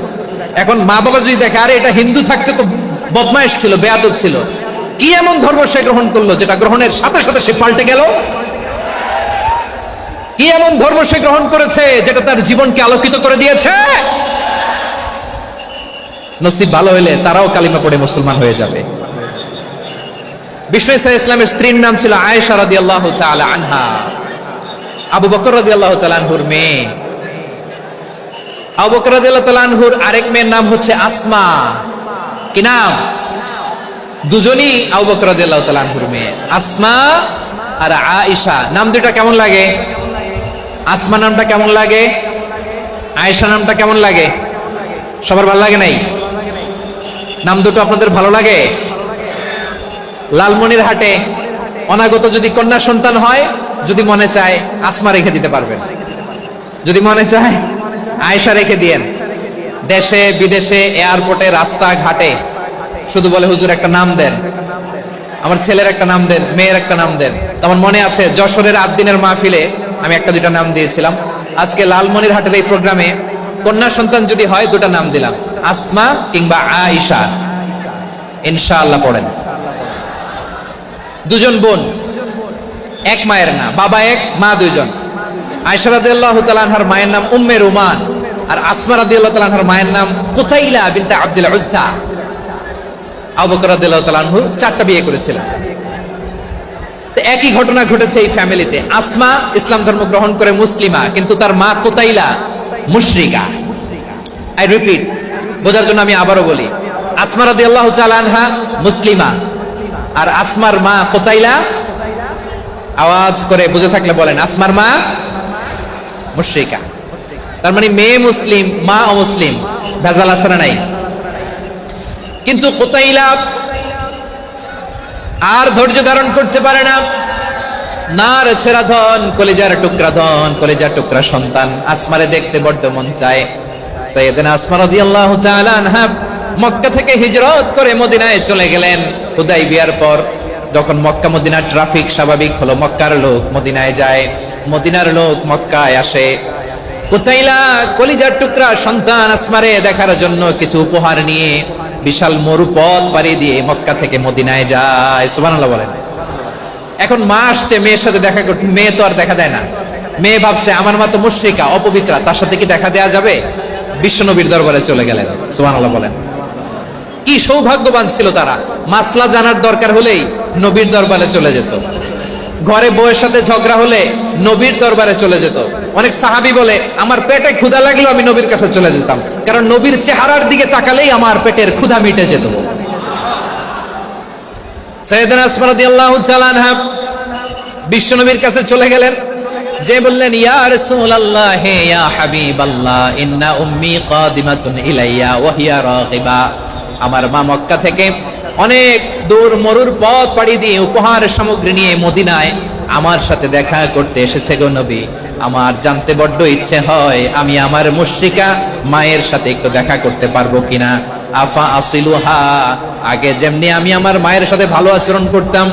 এখন মা বাবা যদি দেখে, আরে এটা হিন্দু থাকতে তো বদমাইশ ছিল, বেয়াদব ছিল, কি এমন ধর্ম সে গ্রহণ করলো যেটা গ্রহণের সাথে সাথে সে পাল্টে গেল? কি এমন ধর্ম সে গ্রহণ করেছে যেটা তার জীবনকে আলোকিত করে দিয়েছে? নসিব ভালো হলে তারাও কালিমা পড়ে মুসলমান হয়ে যাবে। বিষ্ণু ইসলামের স্ত্রীর নাম ছিল আয়েশা রাদিয়াল্লাহু তাআলা আনহা, আবু বকর রাদিয়াল্লাহু তাআলা আনহুর মেয়ে। আবু বকর রাদিয়াল্লাহু তাআলা আনহুর আরেক মেয়ের নাম হচ্ছে আসমা। কি নাম? দুজনই আবু বকর রাদিয়াল্লাহু তাআলা আনহুর মেয়ে, আসমা আর আয়েশা। নাম দুটো কেমন লাগে? আসমা নামটা কেমন লাগে? আয়েশা নামটা কেমন লাগে? সবার ভালো লাগে নাই? নাম দুটো আপনাদের ভালো লাগে? লালমনির হাটে অনাগত যদি কন্যা সন্তান হয়, যদি মনে চায় আসমা রেখে দিতে পারবেন, যদি মনে চায় আয়েশা রেখে দিয়েন। দেশে বিদেশে এয়ারপোর্টে রাস্তাঘাটে শুধু বলে হুজুর একটা নাম দেন, আমার ছেলের একটা নাম দেন, মেয়ের একটা নাম দেন। তখন মনে আছে যশোরের 8 দিনের মাহফিলে আমি একটা দুটা নাম দিয়েছিলাম। আজকে লালমনিরহাটের এই প্রোগ্রামে কন্যা সন্তান যদি হয় 2টা নাম দিলাম, আসমা কিংবা আয়েশা। ইনশাআল্লাহ পড়েন। 2জন বোন, এক মায়ের না, বাবা এক মা 2জন। আয়েশা রাদিয়াল্লাহু তাআলা আনহার মায়ের নাম উম্মে রুমান, আর আসমা রাদিয়াল্লাহু তাআলা আনহার মায়ের নাম কুতাইলা বিনতে আব্দুল উজ্জা। আবু বকর রাদিয়াল্লাহু তাআলা আনহু 4টা বিয়ে করেছিলেন। তো একই ঘটনা ঘটেছে এই ফ্যামিলিতে। আসমা ইসলাম ধর্ম গ্রহণ করে মুসলিমা, কিন্তু তার মা কুতাইলা মুশরিকা। আই রিপিট, বোঝার জন্য আমি আবারও বলি, আসমা রাদিয়াল্লাহু তাআলা আনহা মুসলিমা, আর আসমার মা কুতাইলা, আওয়াজ করে বুঝে থাকলে বলেন, আসমার মা মুশরিকা। তার মানে মেয়ে মুসলিম, মা অমুসলিম, ভেজাল আছে না নাই? কিন্তু কুতাইলা আর ধৈর্য ধারণ করতে পারে না। নার ছেড়া ধন, কলিজার টুকরা ধন, কলিজার টুকরা সন্তান আসমারে দেখতে বড্ড মন চায়। সাইয়েদনা আসমা রাদিয়াল্লাহু তাআলা আনহা মক্কা থেকে হিজরত করে মদিনায় চলে গেলেন। হুদাইবিয়ার পর যখন মক্কা মদিনার ট্রাফিক স্বাভাবিক হলো, মক্কার লোক মদিনায় যায়, মদিনার লোক মক্কায় আসে। কুতাইলা কলিজার টুকরা সন্তান আসমারে দেখার জন্য কিছু উপহার নিয়ে বিশাল মরুপথ পাড়ি দিয়ে মক্কা থেকে মদিনায় যায়। সুবহানাল্লাহ বলেন। এখন মা আসছে মেয়ের সাথে দেখা করতে, মেয়ে তো আর দেখা দেয় না। মেয়ে ভাবছে আমার মা তো মুশরিকা, অপবিত্রা, তার সাথে কি দেখা দেয়া যাবে? বিশ্বনবীর দরবারে চলে গেলেন। সুবহানাল্লাহ বলেন। কি সৌভাগ্যবান ছিল তারা, মাসলা জানার দরকার হলেই নবীর দরবারে চলে যেত। ঘরে বউয়ের সাথে ঝগড়া হলে নবীর দরবারে চলে যেত। অনেক সাহাবী বলে আমার পেটে ক্ষুধা লাগলেও আমি নবীর কাছে চলে যেতাম, কারণ নবীর চেহারার দিকে তাকালেই আমার পেটের ক্ষুধা মিটে যেত। সাইয়েদনা আসমা রাদিয়াল্লাহু তাআলা আনহা বিশ্বনবীর কাছে চলে গেলেন, যে বললেন ইয়া রাসূলুল্লাহ ইয়া হাবিবাল্লাহ ইন্না উম্মি কাদিমাতুন ইলাইয়া ওয়া হিয়া রাগিবা। আমার মা মক্কা থেকে অনেক দূর মরুর পথ পাড়ি দিয়ে উপহার সামগ্রী নিয়ে মদিনায় আমার সাথে দেখা করতে এসেছে গো নবী। আমার জানতে বড্ড ইচ্ছে হয় আমি আমার মুশরিকা মায়ের সাথে একটু দেখা করতে পারবো কিনা। আফা আসিলুহা, আগে যেমনি আমি আমার মায়ের সাথে ভালো আচরণ করতাম,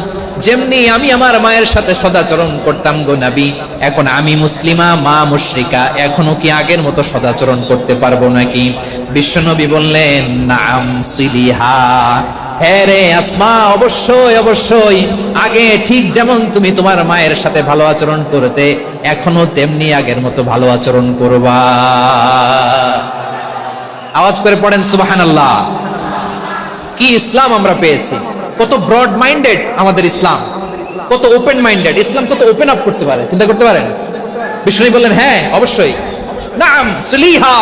যেমনি আমি আমার মায়ের সাথে সদাচরণ করতাম গো নবী, এখন আমি মুসলিমা মা মুশরিকা, এখনো কি আগের মতো সদাচরণ করতে পারবো নাকি? বিশ্বনবী বললেন নাম সিলিহা, হ্যাঁ রে আসমা, অবশ্যই অবশ্যই, আগে ঠিক যেমন তুমি তোমার মায়ের সাথে ভালো আচরণ করতে, এখনো তেমনি আগের মতো ভালো আচরণ করবা। আওয়াজ করে পড়েন সুবহানাল্লাহ। কি ইসলাম আমরা পেয়েছি! কত ব্রড মাইন্ডেড আমাদের ইসলাম, কত ওপেন মাইন্ডেড ইসলাম, কত ওপেন আপ করতে পারে, চিন্তা করতে পারেন। বিষ্ণু বললেন হ্যাঁ অবশ্যই, নাম সুলিহা,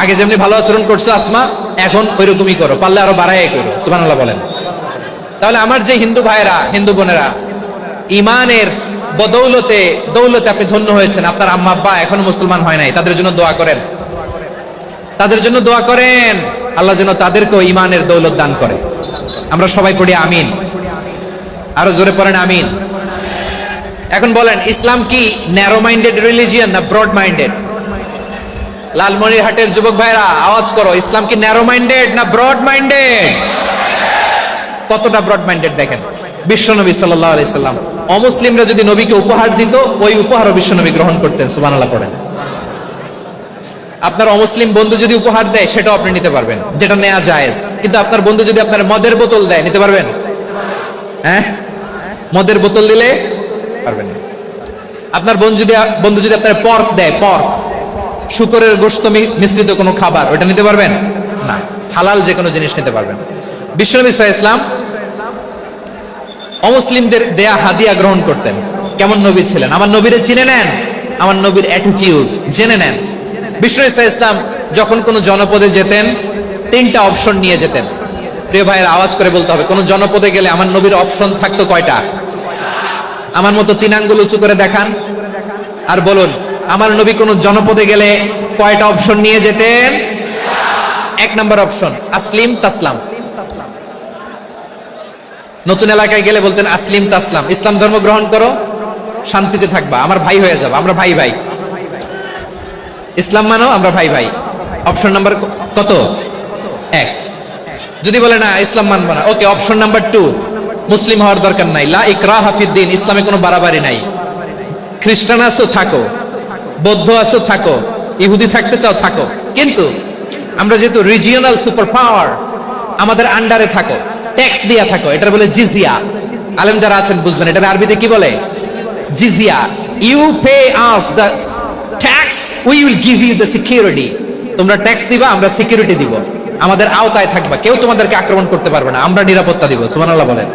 আগে যেমনি ভালো আচরণ করছো আসমা, এখন ওইরকমই করো, পারলে আরো বাড়াই করো। সুবহানাল্লাহ বলেন। তাহলে আমার যে হিন্দু ভাইরা, হিন্দু বোনেরা, ইমানের বদৌলতে দৌলতে আপনি ধন্য হয়েছেন, আপনার আম্মা আব্বা এখনো মুসলমান হয় নাই, তাদের জন্য দোয়া করেন, তাদের জন্য দোয়া করেন, আল্লাহ যেন তাদেরকেও ইমানের দৌলত দান করে। আমরা সবাই পড়ি আমিন, আরো জোরে পড়েন আমিন। এখন বলেন ইসলাম কি ন্যারো মাইন্ডেড রিলিজিয়ান না ব্রড মাইন্ডেড? লালমনিরহাটের যুবক ভাইরা আওয়াজ করো, ইসলাম কি ন্যারো মাইন্ডেড না ব্রড মাইন্ডেড? কতটা ব্রড মাইন্ডেড দেখেন। বিশ্বনবী সাল্লাল্লাহু আলাইহি সাল্লাম অমুসলিমরা যদি নবীকে উপহার দিত, ওই উপহারও বিশ্বনবী গ্রহণ করতেন। সুবহানাল্লাহ পড়েন। আপনার অমুসলিম বন্ধু যদি উপহার দেয় সেটাও আপনি নিতে পারবেন, যেটা নেওয়া জায়েজ। কিন্তু আপনার বন্ধু যদি আপনার মদের বোতল দেয়, নিতে পারবেন? হ্যাঁ, মদের বোতল দিলে পারবেন না। আপনার বন্ধু যদি আপনার পর্ক দেয়, পর্ক, শুকরের গোশত মিশ্রিত কোনো খাবার, ওটা নিতে পারবেন না। হালাল যে কোনো জিনিস নিতে পারবেন। বিশ্বনবী সাল্লাল্লাহু আলাইহি ওয়াসাল্লাম অমুসলিমদের দেয়া হাদিয়া গ্রহণ করতেন। কেমন নবী ছিলেন! আমার নবীরে চিনে নেন, আমার নবীর অ্যাটিটিউড জেনে নেন। বিশ্বনবী সাল্লাল্লাহু আলাইহি ওয়াসাল্লাম যখন কোনো জনপদে যেতেন, 3টা অপশন নিয়ে যেতেন। প্রিয় ভাইয়ের আওয়াজ করে বলতে হবে, কোন জনপদে গেলে আমার নবীর অপশন থাকতো কয়টা? আমার মতো 3 আঙ্গুল উঁচু করে দেখান আর বলুন, আমার নবী কোন জনপদে গেলে কয়টা অপশন নিয়ে যেতেন? 1 নম্বর অপশন আসলিম তাসলাম। নতুন এলাকায় গেলে বলতেন আসলিম তাসলাম, ইসলাম ধর্ম গ্রহণ করো, শান্তিতে থাকবা, আমার ভাই হয়ে যাবা, আমরা ভাই ভাই। ইসলাম মানো, আমরা ভাই ভাই। অপশন নাম্বার কত? 1। যদি বলে না ইসলাম মানবো না, ওকে, অপশন নাম্বার 2, মুসলিম হওয়ার দরকার নাই, লা ইকরাহা ফিদ্দিন, ইসলামে কোনো বাড়াবাড়ি নাই। খ্রিস্টান আছো থাকো, বৌদ্ধ আছো থাকো, ইহুদি থাকতে চাও থাকো, কিন্তু আমরা যেহেতু রিজিওনাল সুপার পাওয়ার, আমাদের আন্ডারে থাকো, ট্যাক্স দিয়া থাকো, এটার বলে জিজিয়া। আলেম যারা আছেন বুঝবেন এটা আরবিতে কি বলে, জিজিয়া। You pay us the tax, we will give you the security. তোমরা ট্যাক্স দিবা, আমরা সিকিউরিটি দিব, আমাদের আওতায় থাকবা, কেউ তোমাদেরকে আক্রমণ করতে পারবে না, আমরা নিরাপত্তা দিব। সুবহানাল্লাহ বলেন।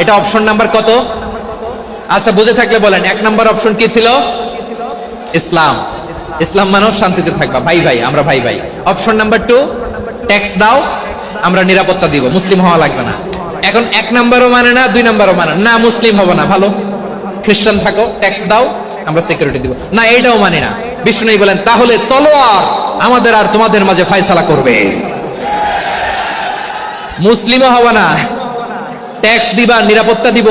এটা অপশন নাম্বার কত? আচ্ছা, বুঝে থাকলে বলেন 1 নাম্বার অপশন কি ছিল? ইসলাম। ইসলাম মানো, শান্তিতে থাকবা, ভাই ভাই, আমরা ভাই ভাই। অপশন নাম্বার 2, ট্যাক্স দাও, আমরা নিরাপত্তা দিব, মুসলিম হওয়া লাগবে না। এখন 1 নাম্বারও মানে না, 2 নাম্বারও মানে না, মুসলিম হবো না, ভালো, খ্রিস্টান থাকো, ট্যাক্স দাও, আমরা সিকিউরিটি দিব না, এইটাও মানি না। বিষ্ণু বলেন তাহলে তলোয়ার আমাদের আর তোমাদের মাঝে ফয়সালা করবে, মুসলিমও হবো না, ট্যাক্স দিবা, নিরাপত্তা দিব,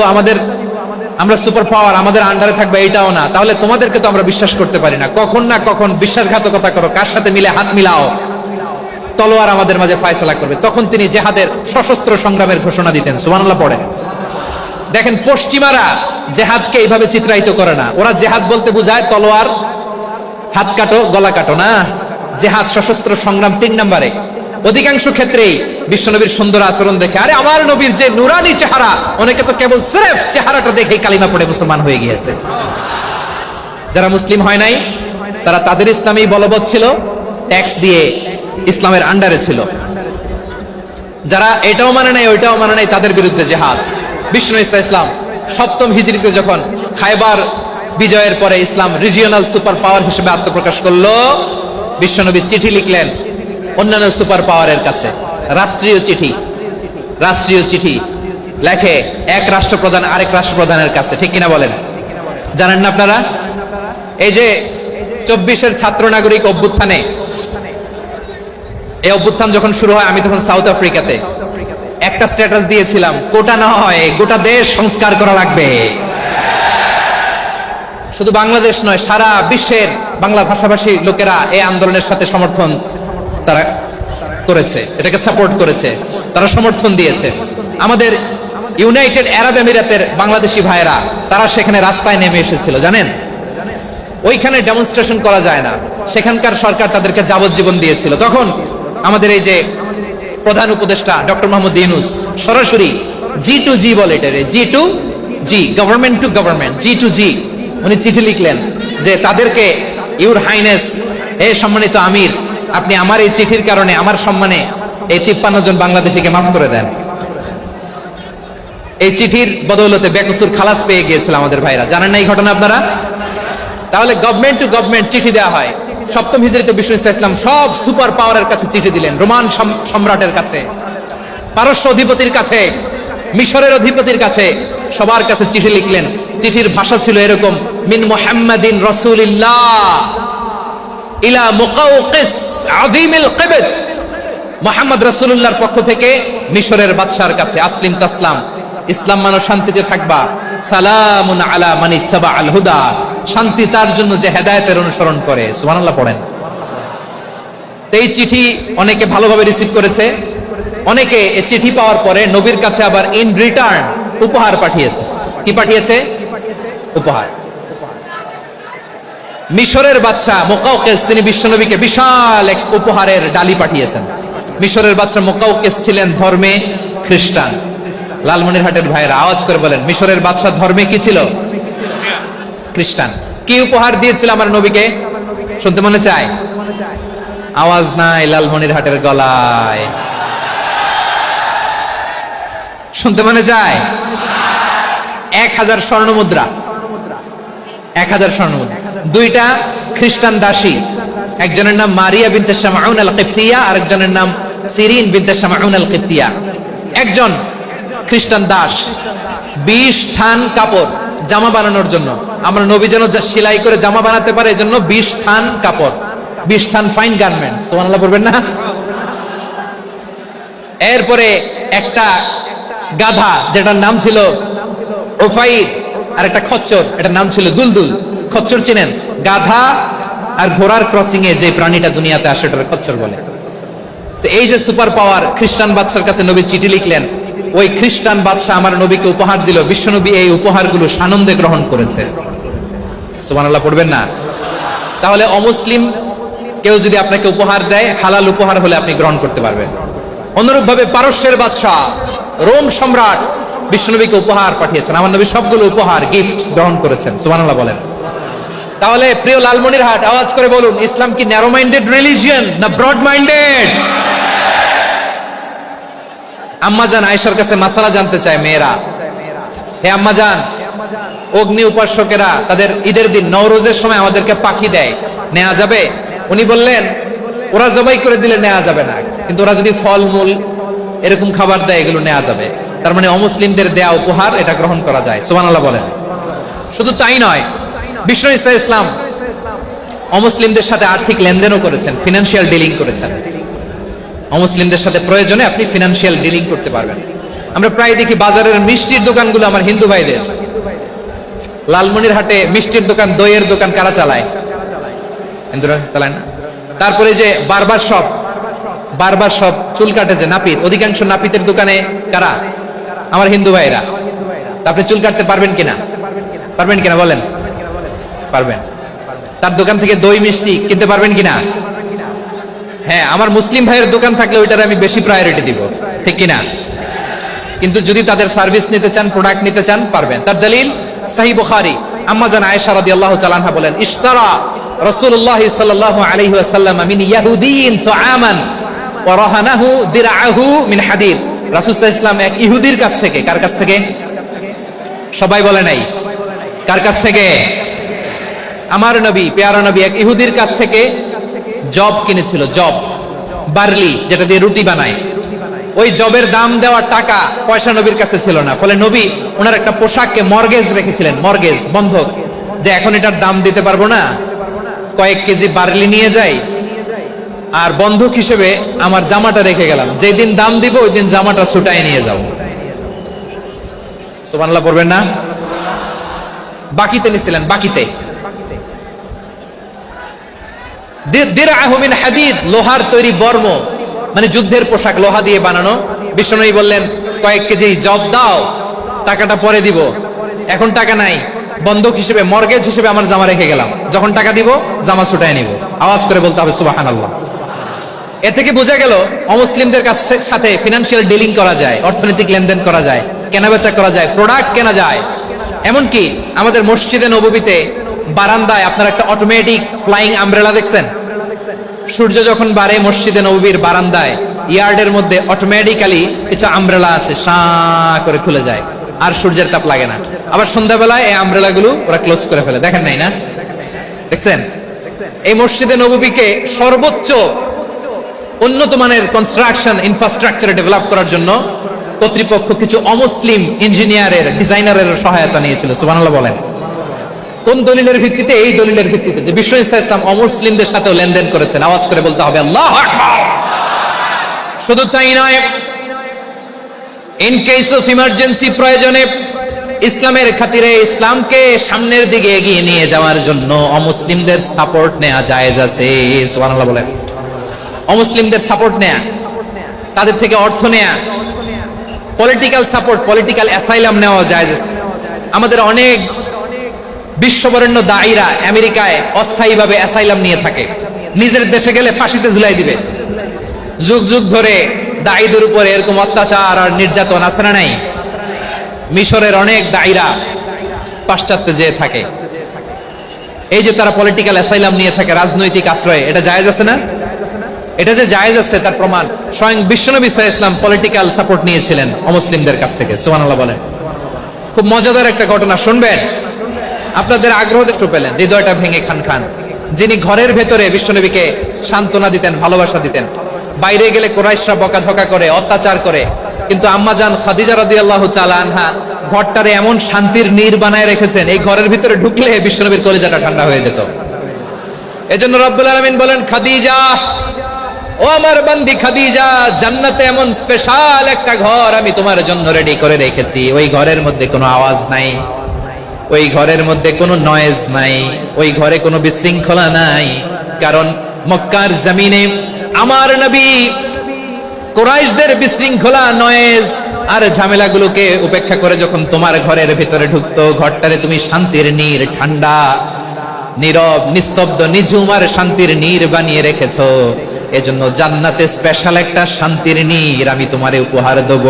আমরা সুপার পাওয়ার, আমাদের আন্ডারে থাকবে, এইটাও না। তাহলে তোমাদেরকে তো আমরা বিশ্বাস করতে পারি না, কখন না কখন বিশ্বাসঘাতকতা করো, কার সাথে মিলে হাত মিলাও, তলোয়ার আমাদের মাঝে ফয়সালা করবে। তখন তিনি জেহাদের সশস্ত্র সংগ্রামের ঘোষণা দিতেন। সুবহানাল্লাহ পড়েন। দেখেন, পশ্চিমারা জেহাদকে এইভাবে চিত্রায়িত করে না, ওরা জেহাদ বলতে বোঝায় তলোয়ার, হাত কাটো, গলা কাটো, না, জেহাদ সশস্ত্র সংগ্রাম 3 নম্বরে। অধিকাংশ ক্ষেত্রেই বিশ্বনবীর সুন্দর আচরণ দেখে, আরে আমার নবীর যে নুরানি চেহারা, অনেকে তো কেবল সিরেফ চেহারাটা দেখেই কালিমা পড়ে মুসলমান হয়ে গিয়েছে। যারা মুসলিম হয় নাই তারা তাদের ইসলামেই বলবৎ ছিল, ট্যাক্স দিয়ে ইসলামের আন্ডারে ছিল। যারা এটাও মানে নাই ওইটাও মানে নাই, তাদের বিরুদ্ধে জেহাদ। বিষ্ণু ইসলাম 7ম হিজরিতে যখন খায়বার বিজয়ের পরে ইসলাম রিজিওনাল সুপার পাওয়ার হিসেবে আত্মপ্রকাশ করলো, বিশ্বনবী চিঠি লিখলেন অন্যান্য সুপার পাওয়ারের কাছে, রাষ্ট্রীয় চিঠি লেখে এক রাষ্ট্রপ্রধান আরেক রাষ্ট্রপ্রধানের কাছে, ঠিক কিনা বলেন? জানেন না আপনারা? এই যে 24-এর ছাত্র নাগরিক অভ্যুত্থানে, এই অভ্যুত্থান যখন শুরু হয়, আমি তখন সাউথ আফ্রিকাতে, একটা স্ট্যাটাস দিয়েছিলাম, কোটা না হয় গোটা দেশ সংস্কার করা লাগবে। শুধু বাংলাদেশ নয়, সারা বিশ্বের বাংলা ভাষাভাষী লোকেরা এই আন্দোলনের সাথে সমর্থন তারা করেছে, এটাকে সাপোর্ট করেছে, তারা সমর্থন দিয়েছে। আমাদের ইউনাইটেড আরব আমিরাতের বাংলাদেশি ভাইয়েরা তারা সেখানে রাস্তায় নেমে এসেছিল, জানেন? ওইখানে ডেমনস্ট্রেশন করা যায় না, সেখানকার সরকার তাদেরকে যাবজ্জীবন দিয়েছিল। তখন আমাদের এই যে প্রধান উপদেষ্টা ডক্টর মোহাম্মদ ইউনূস সরাসরি G2G বলে, এটারে G2G, government to government, G2G, উনি চিঠি লিখলেন যে তাদেরকে, ইউর হাইনেস, হে সম্মানিত আমির, আপনি আমার এই চিঠির কারণে আমার সম্মানে এই 53 জন বাংলাদেশিকে মাফ করে দেন। এই চিঠির বদৌলতে বেকসুর খালাস পেয়ে গিয়েছিল আমাদের ভাইরা, জানেন না এই ঘটনা আপনারা? তাহলে গভর্নমেন্ট টু গভর্নমেন্ট চিঠি দেওয়া হয়। 7ম হিজরিতে বিষ্ণু ইসলাম সব সুপার পাওয়ারের কাছে চিঠি দিলেন, রোমান সম্রাটের কাছে, পারস্য অধিপতির কাছে, মিশরের অধিপতির কাছে, সবার কাছে চিঠি লিখলেন। চিঠির ভাষা ছিল এরকম, মিন মুহাম্মাদিন রাসূলিল্লাহ ইলা মুকাওকিস আযীমিল কিবত, মুহাম্মদ রাসূলুল্লাহর পক্ষ থেকে মিশরের বাদশার কাছে, আসলিম তাসলাম, ইসলাম মানো, শান্তিতে থাকবা, সালামুন আলা মান ইত্তাবা আল হুদা, শান্তি তার জন্য যে হেদায়েতের অনুসরণ করে। সুবহানাল্লাহ পড়েন। এই চিঠি অনেকে ভালোভাবে রিসিভ করেছে, অনেকে এই চিঠি পাওয়ার পরে নবীর কাছে আবার ইন রিটার্ন উপহার পাঠিয়েছে। কি পাঠিয়েছে? উপহার। মিশরের বাদশা মুকাওকিস তিনি বিশ্বনবীকে বিশাল এক উপহারের ডালি পাঠিয়েছেন। মিশরের বাদশা মুকাওকিস ছিলেন ধর্মে খ্রিস্টান। লালমনিরহাটের ভাইয়েরা আওয়াজ করে বলেন, মিশরের বাদশা ধর্মে কি ছিল? খ্রিস্টান। কি উপহার দিয়েছিল আমার নবীকে? শুনতে মনে চায়? আওয়াজ নাই লালমনিরহাটের গলায়, শুনতে মনে চায়? 1000 স্বর্ণ মুদ্রা, 1000 স্বর্ণ মুদ্রা। 2টা খ্রিস্টান দাসী, একজনের নাম মারিয়া বিনতে শামাউন আল কিবতিয়া, আরেকজনের নাম সিরিন বিনতে শামাউন আল কিবতিয়া। একজন খ্রিস্টান দাস 20 থান কাপড় জামা বানানোর জন্য, আমরা নবী যেন সেলাই করে জামা বানাতে পারে এজন্য 20 থান কাপড়, 20 থান ফাইন গার্মেন্ট, সুবহানাল্লাহ বলবেন না? এরপরে একটা গাধা যেটার নাম ছিল উফাইর আর একটা খচ্চর, এটার নাম ছিল দুলদুল। খচ্চর চিনেন? গাধা আর ঘোড়ার ক্রসিং এ যে প্রাণীটা দুনিয়াতে আসে ওটার খচ্চর বলে। তো এই যে সুপার পাওয়ার, খ্রিস্টান বাদশার কাছে নবী চিঠি লিখলেন, ওই খ্রিস্টান বাদশা আমার নবীকে উপহার দিল, বিশ্বনবী এই উপহারগুলো সানন্দে গ্রহণ করেছে। সুবহানাল্লাহ পড়বেন না? তাহলে অমুসলিম কেউ যদি আপনাকে উপহার দেয়, হালাল উপহার হলে আপনি গ্রহণ করতে পারবেন। অনুরূপ ভাবে পারস্যের বাদশাহ, রোম সম্রাট বিশ্বনবীকে উপহার পাঠিয়েছেন, আমার নবী সবগুলো উপহার গিফট গ্রহণ করেছেন। সুবহানাল্লাহ বলেন। তাহলে প্রিয় লালমনিরহাট, আওয়াজ করে বলুন, ইসলাম কি ন্যারো মাইন্ডেড রিলিজিয়ন না ব্রড মাইন্ডেড? আম্মাজান আয়েশার কাছে মাসালা জানতে চায় মেয়েরা, হে আম্মাজান, অগ্নি উপাসকেরা তাদের ঈদের দিন নওরোজের সময় আমাদেরকে পাখি দেয়, নেওয়া যাবে? উনি বললেন, ওরা জবাই করে দিলে নেওয়া যাবে না, কিন্তু ওরা যদি ফলমূল এরকম খাবার দেয় এগুলো নেওয়া যাবে। তার মানে অমুসলিমদের দেয়া উপহার এটা গ্রহণ করা যায়। সুবহানাল্লাহ বলেন। শুধু তাই নয়, বিষ্ণু ঈসা ইসলাম অমুসলিমদের সাথে আর্থিক লেনদেনও করেছেন, ফিনান্সিয়াল ডিলিং করেছেন। অমুসলিমদের সাথে প্রয়োজনে আপনি ফিনান্সিয়াল ডিলিং করতে পারবেন। আমরা প্রায় দেখি বাজারের মিষ্টির দোকানগুলো আমার হিন্দু ভাইদের। লালমনিরহাটে মিষ্টির দোকান, দইয়ের দোকান কারা চালায়? হিন্দুরা চালায় না? তারপরে যে বারবার শপ, চুল কাটে যে নাপিত, অধিকাংশ নাপিতের দোকানে কারা? আমার হিন্দু ভাইরা। আপনি চুল কাটতে পারবেন কিনা? পারবেন কিনা বলেন? পারবেন। তার দোকান থেকে দই মিষ্টি কিনতে পারবেন কিনা? হ্যাঁ, আমার মুসলিম ভাইয়ের দোকান থাকলে ওইটার আমি বেশি প্রায়োরিটি দিব, ঠিক কিনা? কিন্তু যদি তাদের সার্ভিস নিতে চান, প্রোডাক্ট নিতে চান, পারবেন। তার দলিল সহিহ বুখারী, আম্মা জান আয়েশা রাদিয়াল্লাহু তাআলা আনহা বলেন, ইশতারা রাসূলুল্লাহ সাল্লাল্লাহু আলাইহি ওয়াসাল্লাম মিন ইয়াহুদিয়িন তুআমান ওয়া রাহানাহু দিরআহু মিন হাদিদ। রাসূল সাল্লাল্লাহু আলাইহি ওয়াসাল্লাম এক ইহুদির কাছ থেকে, কার কাছ থেকে? সবাই বলে নাই, কার কাছ থেকে? আমার নবী, পেয়ারা নবী এক ইহুদির কাছ থেকে জব কিনেছিল, জব, বার্লি, যেটা দিয়ে রুটি বানায়। ওই জবের দাম দেওয়ার টাকা পয়সা নবীর কাছে ছিল না, ফলে নবী ওনার একটা পোশাককে মর্গেজ রেখেছিলেন, মর্গেজ, বন্ধক, যে এখন এটার দাম দিতে পারবো না, কয়েক কেজি বার্লি নিয়ে যাই আর বন্ধক হিসেবে আমার জামাটা রেখে গেলাম, যেদিন দাম দিব ওই দিন জামাটা ছুটাই নিয়ে যাও। সুবহানাল্লাহ পড়বেন না? বাকিতে নিছিলেন, বাকিতে। দিরআহু মিন হাদিদ, লোহার তৈরি বর্ম, মানে যুদ্ধের পোশাক, লোহা দিয়ে বানানো। বিশ্বনবী বললেন, কয়েক কেজি জব দাও, টাকাটা পরে দিব, এখন টাকা নাই, বন্ধক হিসেবে, মর্গেজ হিসেবে আমার জামা রেখে গেলাম, যখন টাকা দিব জামা ছুটায় নিব। আওয়াজ করে বলতে হবে সুবহানাল্লাহ। এ থেকে বোঝা গেল অমুসলিমদের সাথে ফিনান্সিয়াল ডিলিং করা যায়, অর্থনৈতিক লেনদেন করা যায়, কেনাবেচা করা যায়, প্রোডাক্ট কেনা যায়। এমনকি আমাদের মসজিদে নববীতে বারান্দায় আপনারা একটা অটোমেটিক ফ্লাইং আমব্রেলা দেখছেন? সূর্য যখন বাড়ে মসজিদে নববীর বারান্দায়, ইয়ার্ডের মধ্যে অটোমেটিক্যালি কিছু আমব্রেলা আছে, শাঁ করে খুলে যায়, আর সূর্যের তাপ লাগে না। আবার সন্ধ্যাবেলায় এই আমব্রেলা গুলো ওরা ক্লোজ করে ফেলে, দেখেন নাই না? দেখছেন? এই মসজিদে নববীকে সর্বোচ্চ উন্নত মানের কনস্ট্রাকশন ইনফ্রাস্ট্রাকচার ডেভেলপ করার জন্য কর্তৃপক্ষ কিছু অমুসলিম ইঞ্জিনিয়ারের, ডিজাইনারের সহায়তা নিয়েছিল। সুবহানাল্লাহ বলেন। কোন দলিলের ভিত্তিতে? এই দলিলের ভিত্তিতে যে বিষ্ণু ঈসা ইসলাম অমুসলিমদের সাথেও লেনদেন করেছেন। আওয়াজ করে বলতে হবে আল্লাহু আকবার। শুধু তাই নয়, ইন কেস অফ ইমার্জেন্সি, প্রয়োজনে ইসলামের খাতিরে, ইসলামকে সামনের দিকে এগিয়ে নিয়ে যাওয়ার জন্য অমুসলিমদের সাপোর্ট নেওয়া জায়েজ আছে। সুবহানাল্লাহ বলেন। অমুসলিমদের সাপোর্ট নেয়া, তাদের থেকে অর্থ নেয়া, পলিটিক্যাল সাপোর্ট, পলিটিক্যাল অ্যাসাইলাম নেওয়া জায়েজ আছে। আমাদের অনেক বিশ্ববরেণ্য দায়ীরা আমেরিকায় অস্থায়ীভাবে অ্যাসাইলাম নিয়ে থাকে, নিজের দেশে গেলে ফাঁসিতে ঝুলাই দিবে। যুগ যুগ ধরে দায়ীদের উপরে এরকম অত্যাচার আর নির্যাতন আছে না নাই? মিশরের অনেক দায়ীরা পাশ্চাত্যে যেয়ে থাকে, এই যে তারা পলিটিক্যাল অ্যাসাইলাম নিয়ে থাকে, রাজনৈতিক আশ্রয়, এটা জায়েজ আছে না? এটা যে জায়েজ আছে তার প্রমাণ স্বয়ং বিশ্বনবী সাল্লাল্লাহু আলাইহি ওয়াসাল্লাম পলিটিক্যাল সাপোর্ট নিয়েছিলেন অমুসলিমদের কাছ থেকে। সুবহানাল্লাহ বলেন। খুব মজাদার একটা ঘটনা শুনবেন, আপনাদের আগ্রহ দেখতে পেলেন, হৃদয়টা ভেঙে খান খান। যিনি ঘরের ভেতরে বিশ্বনবীকে সান্ত্বনা দিতেন, ভালোবাসা দিতেন, বাইরে গেলে কুরাইশরা বকাঝকা করে, অত্যাচার করে, কিন্তু আম্মা জান খাদিজা রাদিয়াল্লাহু তাআলা আনহা ঘরটারে এমন শান্তির নীড় বানায় রেখেছেন, এই ঘরের ভিতরে ঢুকলে বিশ্বনবীর কলিজাটা ঠান্ডা হয়ে যেত। এজন্য রব্বুল আলামিন বলেন, খাদিজা, ও আমার বান্দি খাদিজা, জান্নাতে এমন স্পেশাল একটা ঘর আমি তোমার জন্য রেডি করে রেখেছি, ওই ঘরের মধ্যে কোনো আওয়াজ নাই, ওই ঘরের মধ্যে কোনো নয়েজ নাই, ওই ঘরে কোনো বিশৃঙ্খলা নাই। কারণ মক্কার জমিনে আমার নবী কুরাইশদের বিশৃঙ্খলা, নয়েজ আর ঝামেলাগুলোকে উপেক্ষা করে যখন তোমার ঘরের ভিতরে ঢুকতো, ঘরটারে তুমি শান্তির নীর, ঠান্ডা, নীরব, নিস্তব্ধ, নিঝুম আর শান্তির নীর বানিয়ে রেখেছো। এজন্য জান্নাতে স্পেশাল একটা শান্তির নীর আমি তোমারে উপহার দেব।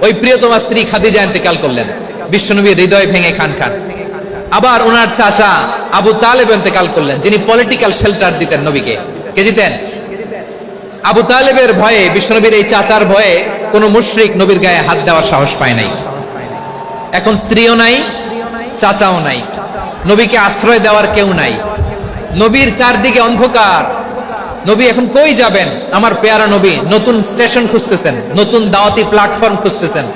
ওই প্রিয়তমা স্ত্রী খাদিজা ইন্তেকাল করলেন, বিশ্বনবীর হৃদয় ভেঙে খান খান। আবার ওনার চাচা আবু তালেব ইন্তেকাল করলেন, যিনি পলিটিক্যাল শেল্টার দিতেন নবীকে। কে দিতেন? আবু তালেবের ভয়ে, বিশ্বনবীর এই চাচার ভয়ে কোন মুশরিক নবীর গায়ে হাত দেওয়ার সাহস পায় নাই। এখন স্ত্রীও নাই, চাচাও নাই, নবীকে আশ্রয় দেওয়ার কেউ নাই। নবীর চারদিকে অন্ধকার, নবী এখন কই যাবেন? আমার পেয়ারা নবী নতুন স্টেশন খুঁজতেছেন, নতুন দাওয়াতি প্ল্যাটফর্ম খুঁজতেছেন।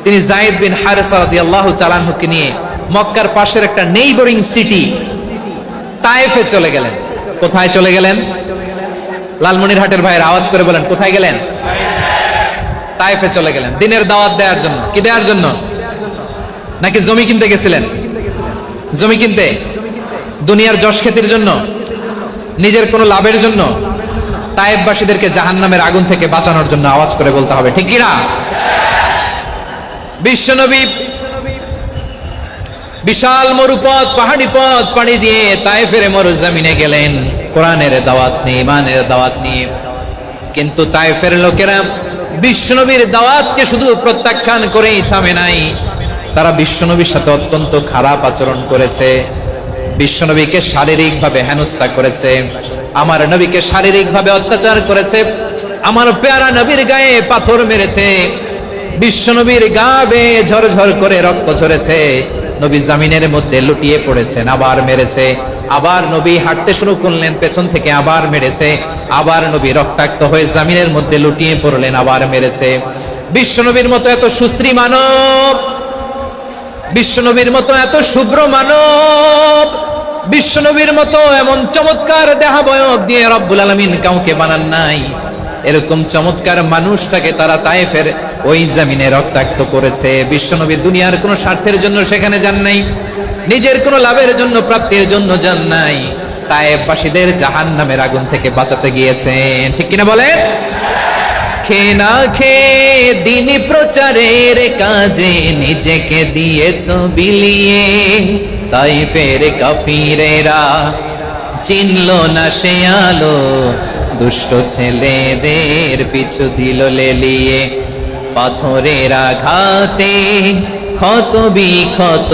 তিনি যায়েদ বিন হারেসা রাদিয়াল্লাহু তাআলা আনহুকে নিয়ে মক্কার পাশের একটা নেইবরিং সিটি তায়েফে চলে গেলেন। কোথায় চলে গেলেন? লালমনিরহাটের ভাইয়ের আওয়াজ করে বলেন, কোথায় গেলেন? তায়েফে চলে গেলেন দিনের দাওয়াত দেওয়ার জন্য। কি দেওয়ার জন্য? নাকি জমি কিনতে গেছিলেন? জমি কিনতে, দুনিয়ার যশ খ্যাতির জন্য, নিজের কোনো লাভের জন্য? তায়েফবাসীদেরকে জাহান্নামের আগুন থেকে বাঁচানোর জন্য। আওয়াজ করে বলতে হবে, ঠিক কিনা? বিশ্বনবী বিশাল মরুপথ, পাহাড়ি পথ পাড়ি দিয়ে তায়েফের মরুজমিনে গেলেন কোরআনের দাওয়াত নিয়ে, ইমানের দাওয়াত নিয়ে। কিন্তু তায়েফের লোকেরা বিশ্বনবীর দাওয়াতকে শুধু প্রত্যাখ্যান করেই থামে নাই, তারা বিশ্বনবীর সাথে অত্যন্ত খারাপ আচরণ করেছে। বিশ্বনবীকে শারীরিকভাবে হেনস্থা করেছে, আমার নবীকে শারীরিকভাবে অত্যাচার করেছে, আমার পেয়ারা নবীর গায়ে পাথর মেরেছে, বিশ্বনবীর গা বেয়ে ঝরঝর করে রক্ত ঝরেছে, নবী জামিনের মধ্যে লুটিয়ে পড়েছেন, আবার মেরেছে, আবার নবী হাঁটতে শুরু করলেন, পেছন থেকে আবার মেরেছে, আবার নবী রক্তাক্ত হয়ে জামিনের মধ্যে লুটিয়ে পড়লেন, আবার মেরেছে। বিশ্বনবীর মতো এত সুশ্রী মানব, বিশ্বনবীর মতো এত শুভ্র মানব, বিশ্বনবীর মতো এমন চমৎকার দেহাবয়ব দিয়ে রব্বুল আলামিন কাউকে বানান নাই। এরকম চমৎকার মানুষটাকে তারা তায়েফের ওই জমিনে রক্তাক্ত করেছে। বিশ্বনবী দুনিয়ার কোনো স্বার্থের জন্য সেখানে যান নাই, নিজের কোনো লাভের জন্য, প্রাপ্তির জন্য যান নাই, তায়েফবাসীদের জাহান্নামের আগুন থেকে বাঁচাতে গিয়েছেন। ঠিক কিনা বলেন? খেয়ে না খেয়ে দিনী প্রচারের কাজে নিজেকে দিয়েছ বিলিয়ে, তায়েফের কাফিরেরা চিনল না সে আলো, দুষ্ট ছেলেদের পিছু দিল লেলিয়ে। পাথরের আঘাতে ক্ষত বিক্ষত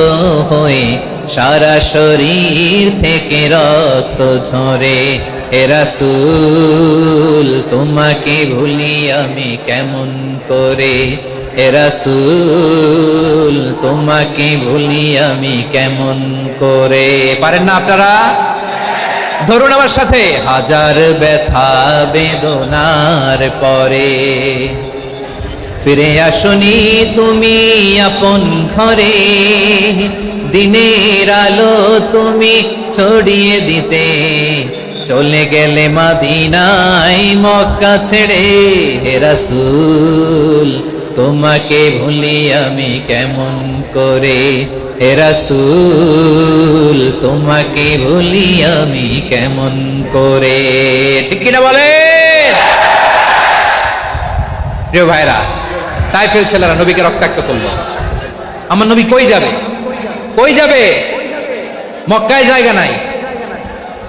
হয়ে সারা শরীর থেকে রক্ত ঝরে। হে রাসূল তোমাকে ভুলি আমি কেমন করে, হে রাসূল তোমাকে ভুলি আমি কেমন করে। পারেন না আপনারা? ধরুন আমার সাথে। হাজার ব্যথা বেদনার পরে ফিরে আসনি তুমি আপন ঘরে, দিনের আলো তুমি ছড়িয়ে দিতে চলে গেলে মদিনায় মক্কা ছেড়ে। হে রাসূল তোমাকে ভুলি আমি কেমন করে, হে রাসূল তোমাকে ভুলি আমি কেমন করে। ঠিক কিনা বলে? প্রিয় ভাইরা, তায়েফের ছেলেরা নবীকে রক্তাক্ত করলো। আমার নবী কই যাবে? কই যাবে? মক্কায় জায়গা নাই,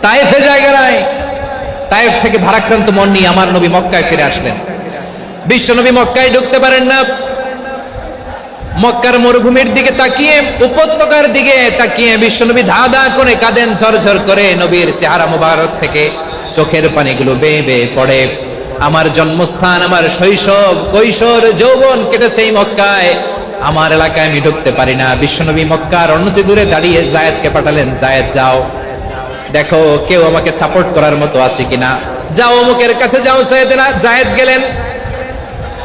তায়েফে জায়গা নাই। তায়েফ থেকে ভারাক্রান্ত মন নিয়ে আমার নবী মক্কায় ফিরে আসলেন। বিশ্ব নবী মক্কায় ঢুকতে পারেন না। মক্কার মরুভূমির দিকে তাকিয়ে, উপত্যকার দিকে তাকিয়ে বিশ্বনবী ধা ধা করে কাঁদেন, ঝরঝর করে নবীর চেহারা মোবারক থেকে চোখের পানিগুলো বেয়ে বেয়ে পড়ে। আমার জন্মস্থান, আমার শৈশব, কৈশোর, যৌবন কেটেছে এই মক্কায়, আমার এলাকায় আমি ঢুকতে পারি না। বিশ্বনবী মক্কার অনতি দূরে দাঁড়িয়ে জায়েদকে পাঠালেন, জায়েদ যাও দেখো কেউ আমাকে সাপোর্ট করার মতো আছে কিনা, যাও অমুকের কাছে যাও। জায়েদ গেলেন,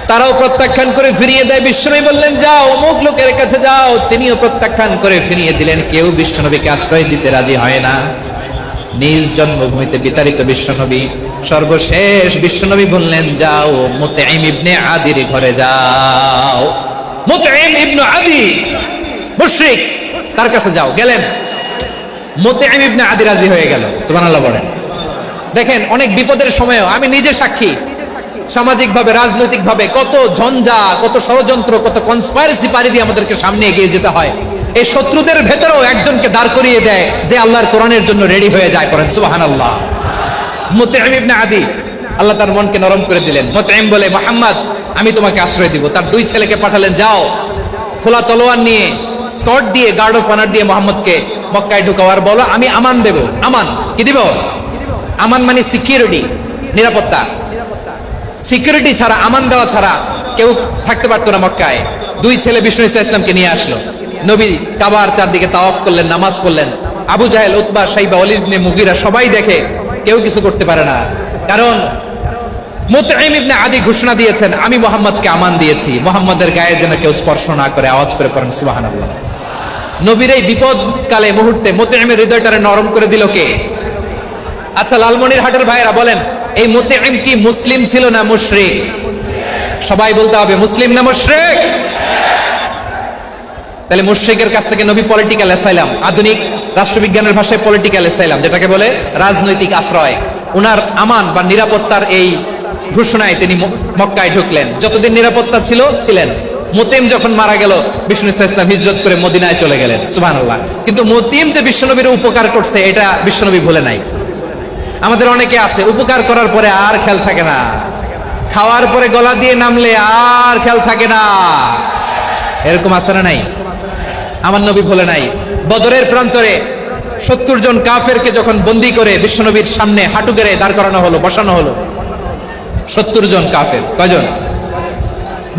তারাও প্রত্যাখ্যান করে ফিরিয়ে দেয়। বিশ্বনবী বললেন যাও অমুক লোকের কাছে যাও, তিনিও প্রত্যাখ্যান করে ফিরিয়ে দিলেন। কেউ বিশ্বনবীকে আশ্রয় দিতে রাজি হয় না। নিজ জন্মভূমিতে বিতাড়িত বিশ্বনবী, সর্বশেষ বিশ্বনবী বললেন যাও মুতঈম ইবনে আদির ঘরে যাও। মুতঈম ইবনে আদি মুশরিক, তার কাছে যাও। গেলেন, মুতঈম ইবনে আদি রাজি হয়ে গেল। সুবহানাল্লাহ বলেন। দেখেন, অনেক বিপদের সময়ও আমি নিজে সাক্ষী, সামাজিকভাবে রাজনৈতিকভাবে কত ঝঞ্ঝা, কত ষড়যন্ত্র, কত কনস্পাইরেসি পাড়ি দিয়ে আমাদেরকে সামনে এগিয়ে যেতে হয়। এই শত্রুদের ভেতরেও একজনকে দাঁড় করিয়ে দেয় যে আল্লাহর কোরআনের জন্য রেডি হয়ে যায়। করেন সুবহানাল্লাহ। মুতঈম ইবনে আদি, আল্লাহ তার মনকে নরম করে দিলেন। মুতঈম বলে, মুহাম্মদ আমি তোমাকে আশ্রয় দিব। তার দুই ছেলেকে পাঠালেন, যাও খোলা তলোয়ার নিয়ে, স্কট দিয়ে, গার্ড অফ অনার দিয়ে মোহাম্মদকে মক্কায় ঢুকাও, আর বলো আমি আমান দেব। আমান কি দিব? আমান মানে সিকিউরিটি, নিরাপত্তা। সিকিউরিটি ছাড়া, আমান দেওয়া ছাড়া কেউ থাকতে পারতো না মক্কায়। দুই ছেলে বিষ্ণু ইসা ইসলামকে নিয়ে আসলো। নবী কাবার চারদিকে তাওয়াফ করলেন, নামাজ পড়লেন। আবু জাহেল, উতবা, শাইবা, ওয়ালিদ ইবনে মুগীরা সবাই দেখে, কেউ কিছু করতে পারে না। কারণ মুতঈম ইবনে আদি ঘোষণা দিয়েছেন, আমি মুহাম্মদকে আমান দিয়েছি, মুহাম্মদের গায়ে যেন কেউ স্পর্শ না করে। আওয়াজ করে পড়েন সুবহানাল্লাহ। নবীর এই বিপদ কালে মুহূর্তে মুতঈমের হৃদয়টারে নরম করে দিল কে? আচ্ছা, লালমনির হাটের ভাইরা বলেন, এই মুতঈম কি মুসলিম ছিল না মুশরিক? সবাই বলতে হবে, মুসলিম না মুশরিক? তাহলে মুশরিকের কাছ থেকে নবী পলিটিক্যাল অ্যাসাইলাম, আধুনিক রাষ্ট্রবিজ্ঞানের ভাষায় পলিটিক্যাল অ্যাসাইলাম, যেটাকে বলে রাজনৈতিক আশ্রয়, উনার আমান বা নিরাপত্তার এই ঘোষণায় তিনি মক্কায় ঢুকলেন। যতদিন নিরাপত্তা ছিল ছিলেন। মুতঈম যখন মারা গেল, বিষ্ণু ইসা ইসলাম হিজরত করে মদিনায় চলে গেলেন। সুবহানাল্লাহ। কিন্তু মুতঈম যে বিশ্বনবীর উপকার করছে, এটা বিশ্বনবী ভুলে নাই। আমাদের অনেকে আছে, উপকার করার পরে আর খেয়াল থাকে না, খাওয়ার পরে গলা দিয়ে নামলে আর খেয়াল থাকে না। এরকম আছে না নাই? আমার নবী ভুলে নাই। বদরের প্রান্তরে 70 জন কাফেরকে যখন বন্দী করে বিশ্বনবীর সামনে হাঁটু গেড়ে দাঁড় করানো হলো, বসানো হলো, 70 জন কাফের। কয়জন?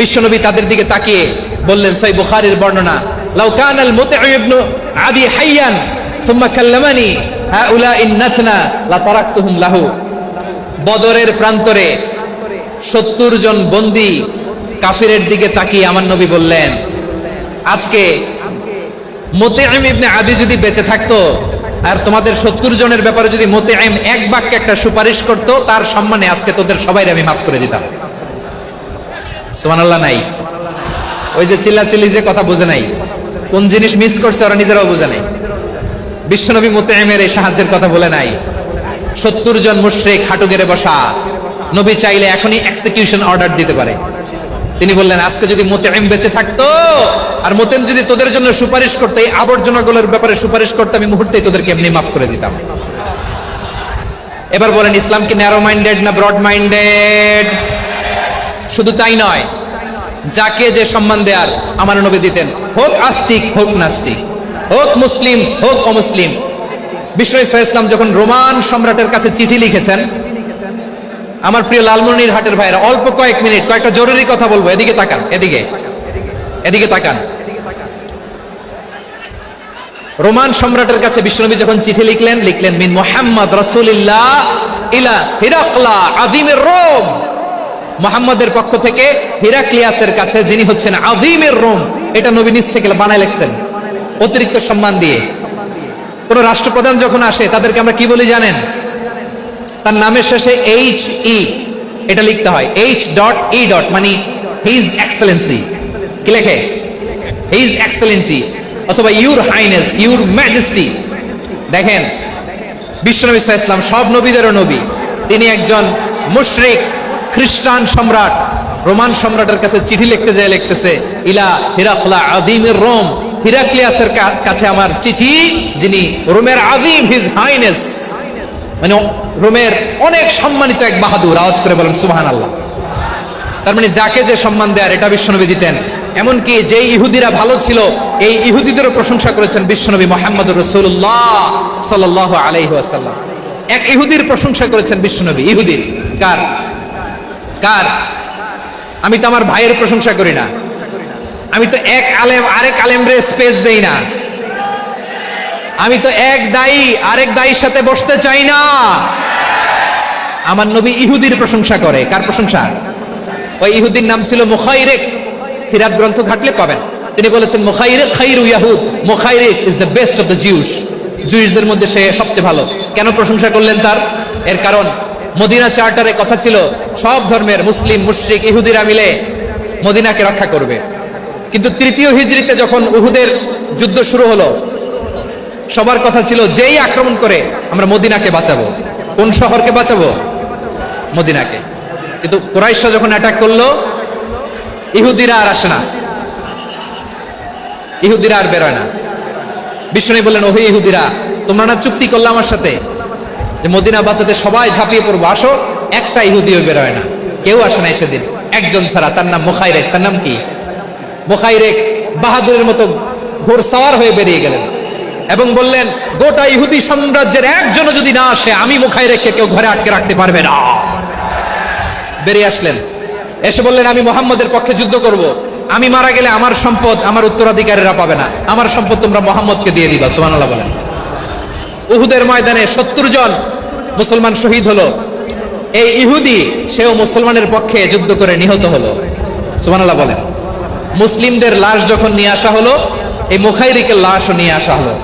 বিশ্বনবী তাদের দিকে তাকিয়ে বললেন, সহিহ বুখারীর বর্ণনা, লাউ কানাল মুতঈম ইবনে আদি হাইয়ান সুম্মা কাল্লামানি হাউলাইন নাতনা লা তারাকতুহুম লাহু। বদরের প্রান্তরে 70 জন বন্দী কাফিরের দিকে তাকিয়ে আমার নবী বললেন, আজকে মুতঈম ইবনে আদি যদি বেঁচে থাকতো, আর তোমাদের 70 জনের ব্যাপারে যদি মুতঈম এক বাক্যে একটা সুপারিশ করত, তার সম্মানে আজকে তোদের সবাই আমি মাফ করে দিতাম। সুবহানাল্লাহ নাই? ওই যে চিল্লাচিল্লি যে কথা বুঝে নাই, কোন জিনিস মিস করছে ওরা নিজেরাও বুঝে নাই। বিশ্বনবী মুতঈমের এই সাহায্যের কথা বলে নাই। 70 জন মুশরিক হাঁটু গেড়ে বসা, নবী চাইলে এখনই এক্সিকিউশন অর্ডার দিতে পারে। তিনি বললেন, আজকে যদি মুতঈম বেঁচে থাকতো, আর মুতঈম যদি তোদের জন্য সুপারিশ করতো, এই আবর্জনাগুলোর ব্যাপারে সুপারিশ করতো, আমি মুহূর্তেই তোদেরকে এমনি মাফ করে দিতাম। এবার বলেন, ইসলাম কি ন্যারো মাইন্ডেড না ব্রড মাইন্ডেড? শুধু তাই নয়, যাকে যে সম্মান দেয়ার আমার নবী দিতেন, হোক আস্তিক হোক নাস্তিক, হোক মুসলিম হোক অমুসলিম। বিষ্ণু ইসা ইসলাম যখন রোমান সম্রাটের কাছে চিঠি লিখেছেন, আমার প্রিয় লালমনির হাটের ভাইরা, অল্প কয়েক মিনিট কয়েকটা জরুরি কথা বলবো। এদিকে তাকান, এদিকে তাকান। রোমান সম্রাটের কাছে বিশ্বনবী যখন চিঠি লিখলেন, মিন মুহাম্মদ রাসূলুল্লাহ ইলা হিরাকলা আযীমের রোম। মুহাম্মদের পক্ষ থেকে হিরাক্লিয়াসের কাছে, যিনি হচ্ছেন আযীমের রোম। এটা নবী নিজ থেকে বানায় লিখছেন, অতিরিক্ত সম্মান দিয়ে। কোন রাষ্ট্রপ্রধান যখন আসে, তাদেরকে আমরা কি বলি জানেন? তার নামের শেষে HE এটা লিখতে হয়। H.E. মানে হিজ এক্সেলেন্সি। কি লেখে? হিজ এক্সেলেন্সি, অথবা ইউর হাইনেস, ইউর ম্যাজেস্টি। দেখেন, বিশ্বনবী সাল্লাল্লাহু আলাইহি ওয়াসাল্লাম সব নবীদেরও নবী। তিনি একজন মুশরিক খ্রিস্টান সম্রাট রোমান সম্রাটের কাছে চিঠি লিখতে যায়, লিখতেছে, ইলা হিরাকলা আযীমের রোম। হিরাক্লিয়াসের কাছে আমার চিঠি, যিনি রোমের আযীম, হিজ হাইনেস, মানে রোমের অনেক সম্মানিত এক বাহাদুর। আওয়াজ করে বলেন সুবহানাল্লাহ। তার মানে যাকে যে সম্মান দেয়ার, এটা বিশ্বনবী দিতেন। এমনকি যে ইহুদিরা ভালো ছিল, এই ইহুদিদেরও প্রশংসা করেছেন বিশ্বনবী মুহাম্মদুর রাসূলুল্লাহ সাল্লাল্লাহু আলাইহি ওয়াসাল্লাম। এক ইহুদির প্রশংসা করেছেন বিশ্বনবী। ইহুদির কার? আমি তো আমার ভাইয়ের প্রশংসা করি না, আমি তো এক আলেম আরেক আলেমরে স্পেস দেই না, আমি তো এক দায়ী আরেক দায়ীর সাথে বসতে চাই না। আমার নবী ইহুদির প্রশংসা করে। কার প্রশংসা? ওই ইহুদির নাম ছিল মুখাইরিক। সিরাত গ্রন্থ ঘাটলে পাবেন। তিনি বলেছেন, মুখাইরিক খাইরু ইয়াহুদ, Mukhayriq is the best of the Jews. জুইশদের মধ্যে সে সবচেয়ে ভালো। কেন প্রশংসা করলেন তার? এর কারণ মদিনা চার্টারে কথা ছিল, সব ধর্মের মুসলিম, মুশরিক, ইহুদিরা মিলে মদিনাকে রক্ষা করবে। কিন্তু তৃতীয় হিজরিতে যখন উহুদের যুদ্ধ শুরু হলো, সবার কথা ছিল যেই আক্রমণ করে আমরা মদিনাকে বাঁচাবো। কোন শহরকে বাঁচাবো? মদিনাকে। কিন্তু কুরাইশরা যখন অ্যাটাক করলো, ইহুদিরা আর আসে না, ইহুদিরা আর বেরোয় না। বিষ্ণু বললেন, ওহে ইহুদিরা, তোমরা না চুক্তি করলে আমার সাথে যে মদিনা বাঁচাতে সবাই ঝাঁপিয়ে পড়বো, আসো। একটা ইহুদিও বেরোয় না, কেউ আসে না সেদিন, একজন ছাড়া। তার নাম মুখাইরেক। তার নাম কি? মুখাইরেক বাহাদুরের মতো ঘোড়সাওয়ার হয়ে বেরিয়ে গেলেন এবং বললেন, গোটা ইহুদি সাম্রাজ্যের একজনও যদি না আসে, আমি মুখাইরেককে কেউ ঘরে আটকে রাখতে পারবে না। বেরিয়ে আসলেন, এসে বললেন, আমি মুহাম্মদের পক্ষে যুদ্ধ করব। আমি মারা গেলে আমার সম্পদ আমার উত্তরাধিকারীরা পাবে না, আমার সম্পদ তোমরা মুহাম্মদকে দিয়ে দিবা। সুবহানাল্লাহ বলেন। উহুদের ময়দানে 70 জন মুসলমান শহীদ হলো। এই ইহুদি সেও মুসলমানের পক্ষে যুদ্ধ করে নিহত হলো। সুবহানাল্লাহ বলেন। মুসলিমদের লাশ যখন নিয়ে আসা হলো, এই মুখাইরিকের লাশও নিয়ে আসা হলো।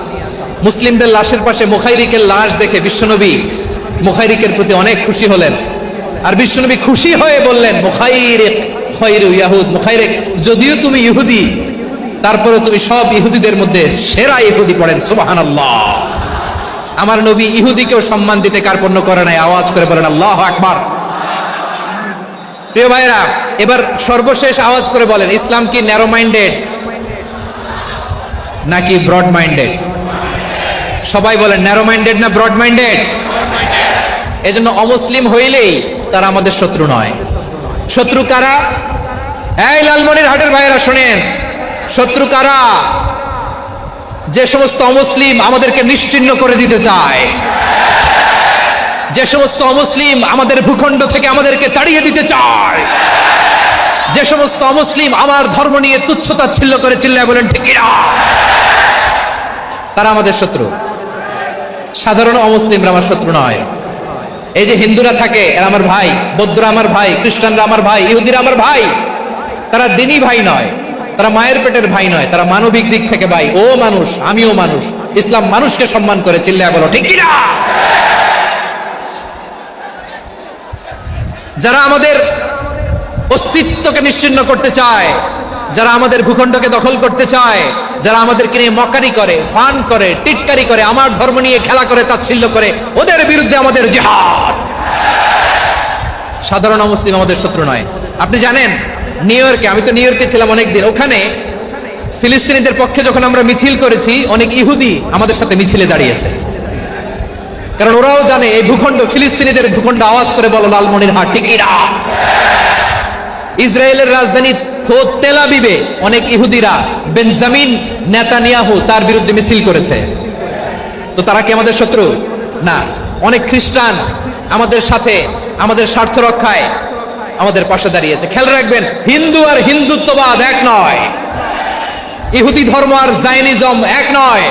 মুসলিমদের লাশের পাশে মুখাইরিকের লাশ দেখে বিশ্বনবী মুখাইরিকের প্রতি অনেক খুশি হলেন। আর বিশ্বনবী খুশি হয়ে বললেন, মুখাইরিক খায়রু ইয়াহুদ, মুখাইরিক যদিও তুমি ইহুদি, তারপরে তুমি সব ইহুদিদের মধ্যে সেরা ইহুদি। পড়েন সুবহানাল্লাহ। আমার নবী ইহুদিকেও সম্মান দিতে কার্পণ্য করে নাই। আওয়াজ করে বলেন আল্লাহু আকবার। প্রিয় ভাইরা, এবার সর্বশেষ আওয়াজ করে বলেন, ইসলাম কি ন্যারো মাইন্ডেড নাকি ব্রড মাইন্ডেড? সবাই বলেন, ন্যারো মাইন্ডেড না ব্রড মাইন্ডেড? এজন্য অমুসলিম হইলেই তারা আমাদের শত্রু নয়। শত্রু কারা? এই লালমনিরহাটের ভাইয়েরা শোনেন, শত্রু কারা? যে সমস্ত অমুসলিম আমাদেরকে নিশ্চিহ্ন করে দিতে চায়, যে সমস্ত অমুসলিম আমাদের ভূখণ্ড থেকে আমাদেরকে তাড়িয়ে দিতে চায়, যে সমস্ত অমুসলিম আমার ধর্ম নিয়ে তুচ্ছতাচ্ছিল্য করে চিল্লায় বলেন ঠিক কিনা, তারা আমাদের শত্রু। সাধারণ অমুসলিমরা আমার শত্রু নয়। এই যে হিন্দুরা থাকে, এরা আমার ভাই, বৌদ্ধরা আমার ভাই, খ্রিস্টানরা আমার ভাই, ইহুদিরা আমার ভাই। তারা দিনই ভাই নয়, তারা মায়ের পেটের ভাই নয়, তারা মানবিক দিক থেকে ভাই। ও মানুষ, আমিও মানুষ। ইসলাম মানুষকে সম্মান করে, চিল্লায় বলো ঠিক কিনা। যারা আমাদের অস্তিত্বকে নিশ্চিহ্ন করতে চায়, যারা আমাদের ভূখণ্ডকে দখল করতে চায়, যারা আমাদেরকে নিয়ে মকারি করে, ফান করে, টিটকারি করে, আমার ধর্ম নিয়ে খেলা করে, তাচ্ছিল্য করে, ওদের বিরুদ্ধে আমাদের জিহাদ। সাধারণ মুসলিম আমাদের শত্রু নয়। আপনি জানেন নিউ ইয়র্কে, আমি তো নিউ ইয়র্কে ছিলাম অনেকদিন, ওখানে ফিলিস্তিনিদের পক্ষে যখন আমরা মিছিল করেছি, অনেক ইহুদি আমাদের সাথে মিছিলে দাঁড়িয়েছে। কারণ ওরাও জানে এই ভূখণ্ড ফিলিস্তিনিদের ভূখণ্ড। আওয়াজ করে বলো লালমনিরহাট ঠিক কিনা। ইসরায়েলের রাজধানী খোদ তেল আবিবে অনেক ইহুদিরা বেঞ্জামিন নেতানিয়াহু তার বিরুদ্ধে মিছিল করেছে। তো তারা কি আমাদের শত্রু? না। অনেক খ্রিস্টান আমাদের সাথে, আমাদের স্বার্থ রক্ষায় আমাদের পাশে দাঁড়িয়েছে। খেয়াল রাখবেন, হিন্দু আর হিন্দুত্ববাদ এক নয়, ইহুদি ধর্ম আর জায়নিজম এক নয়।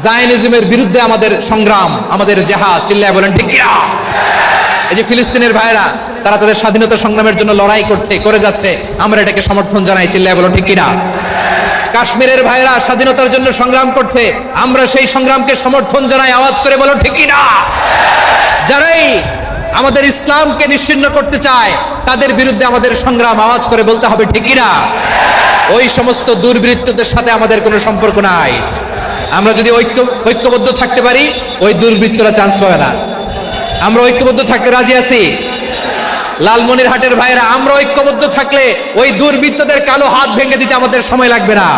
জায়নিজমের বিরুদ্ধে আমাদের সংগ্রাম, আমাদের জিহাদ, চিল্লায় বলেন ঠিক কিনা। এই যে ফিলিস্তিনের ভাইরা, তারা তাদের স্বাধীনতা সংগ্রামের জন্য লড়াই করছে, করে যাচ্ছে, আমরা এটাকে সমর্থন জানাই, চিল্লায় বলো ঠিক কিনা। কাশ্মীরের ভাইরা স্বাধীনতার জন্য সংগ্রাম করছে, আমরা সেই সংগ্রামকে সমর্থন জানাই, আওয়াজ করে বলো ঠিক কিনা। যারাই আমাদের ইসলামকে নিশ্চিহ্ন করতে চায়, তাদের বিরুদ্ধে আমাদের সংগ্রাম, আওয়াজ করে বলতে হবে ঠিক কিনা। ওই সমস্ত দুর্বৃত্তদের সাথে আমাদের কোনো সম্পর্ক নাই। আমরা যদি ঐক্যবদ্ধ থাকতে পারি, ওই দুর্বৃত্তরা চান্স পাবে না। আমরা ঐক্যবদ্ধ থাকতে রাজি আছি। লালমনিরহাটের ভাইরা, আমরা ঐক্যবদ্ধ থাকলে ওই দুর্বৃত্তদের কালো হাত ভেঙে দিতে আমাদের সময় লাগবে না।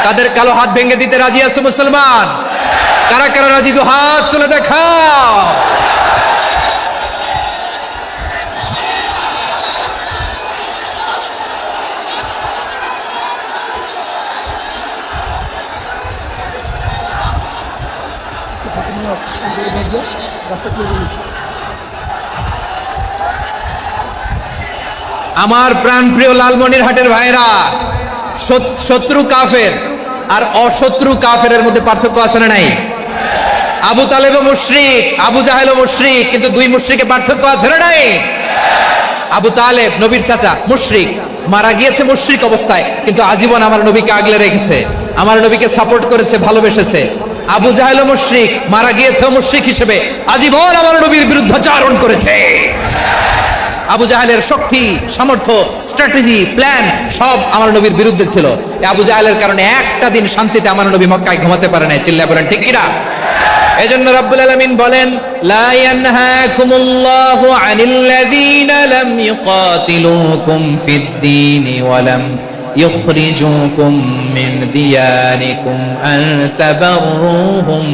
তাদের কালো হাত ভেঙে দিতে রাজি আছে মুসলমান? কারা কারা রাজি? দু হাত তুলে দেখাও। আমার প্রাণপ্রিয় লালমনিরহাটের ভাইরা, শত্রু কাফের আর অশত্রু কাফেরের মধ্যে পার্থক্য আছে না নাই? আবু তালেবও মুশরিক, আবু জাহেলও মুশরিক, কিন্তু দুই মুশরিকের পার্থক্য আছে না নাই? আবু তালেব নবীর চাচা, মুশরিক, মারা গিয়েছে মুশরিক অবস্থায়, কিন্তু আজীবন আমার নবীকে আগলে রেখেছে, আমার নবীকে সাপোর্ট করেছে, ভালোবেসেছে। আবু জাহেলও মুশরিক, মারা গিয়েছে মুশরিক হিসেবে, আজীবন আমার নবীর বিরুদ্ধাচারণ করেছে। আবু জাহেলের শক্তি, সামর্থ্য, স্ট্র্যাটেজি, প্ল্যান সব আমার নবীর বিরুদ্ধে ছিল। এই আবু জাহেলের কারণে একটা দিন শান্তিতে আমার নবী মক্কায় ঘুমাতে পারে নাই। চিল্লায় বলেন ঠিক কিনা? এজন্য রব্বুল আলামিন বলেন, লা ইয়ানহাকুমুল্লাহু আনিল্লাযীনা লাম ইউকাতিলুকুম ফিদ-দীনি ওয়া লাম ইখরিজুকুম মিন দিয়ারিকুম আন তাবাররুহুম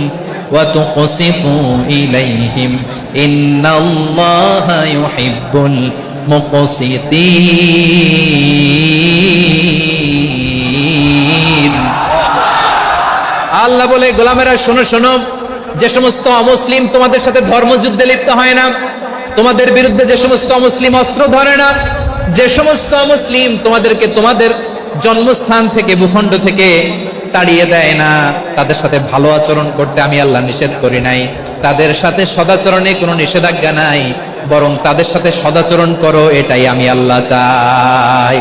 ওয়া তুকসিতু ইলাইহিম ইন্নাল্লাহা ইউহিব্বুল মুকসিতিন। আল্লাহ বলে, গোলামেরা শোনো শোনো, যে সমস্ত অমুসলিম তোমাদের সাথে ধর্মযুদ্ধে লিপ্ত হয় না, তোমাদের বিরুদ্ধে যে সমস্ত অমুসলিম অস্ত্র ধরে না, যে সমস্ত অমুসলিম তোমাদেরকে তোমাদের জন্মস্থান থেকে, ভূখণ্ড থেকে তাড়িয়ে দেয় না, তাদের সাথে ভালো আচরণ করতে আমি আল্লাহ নিষেধ করি নাই। তাদের সাথে সদাচরণে কোনো নিষেধাজ্ঞা নাই, বরং তাদের সাথে সদাচরণ করো, এটাই আমি আল্লাহ চাই।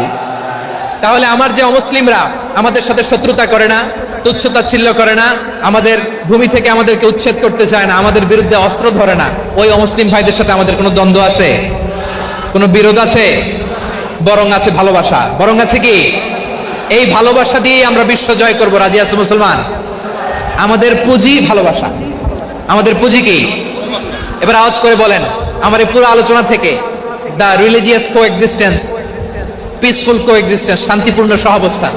তাহলে আমার যে অমুসলিমরা আমাদের সাথে শত্রুতা করে না, তুচ্ছতাচ্ছিল্য করে না, আমাদের ভূমি থেকে আমাদেরকে উচ্ছেদ করতে চায় না, আমাদের বিরুদ্ধে অস্ত্র ধরে না, ওই অমুসলিম ভাইদের সাথে আমাদের কোনো দ্বন্দ্ব আছে? কোনো বিরোধ আছে? বরং আছে ভালোবাসা। বরং আছে কি? এই ভালোবাসা দিয়ে আমরা বিশ্ব জয় করবো। রাজি আছো মুসলমান? আমাদের পুঁজি ভালোবাসা। আমাদের পুঁজি কি? এবার আওয়াজ করে বলেন, আমার এই পুরো আলোচনা থেকে the religious coexistence, peaceful coexistence, শান্তিপূর্ণ সহাবস্থান,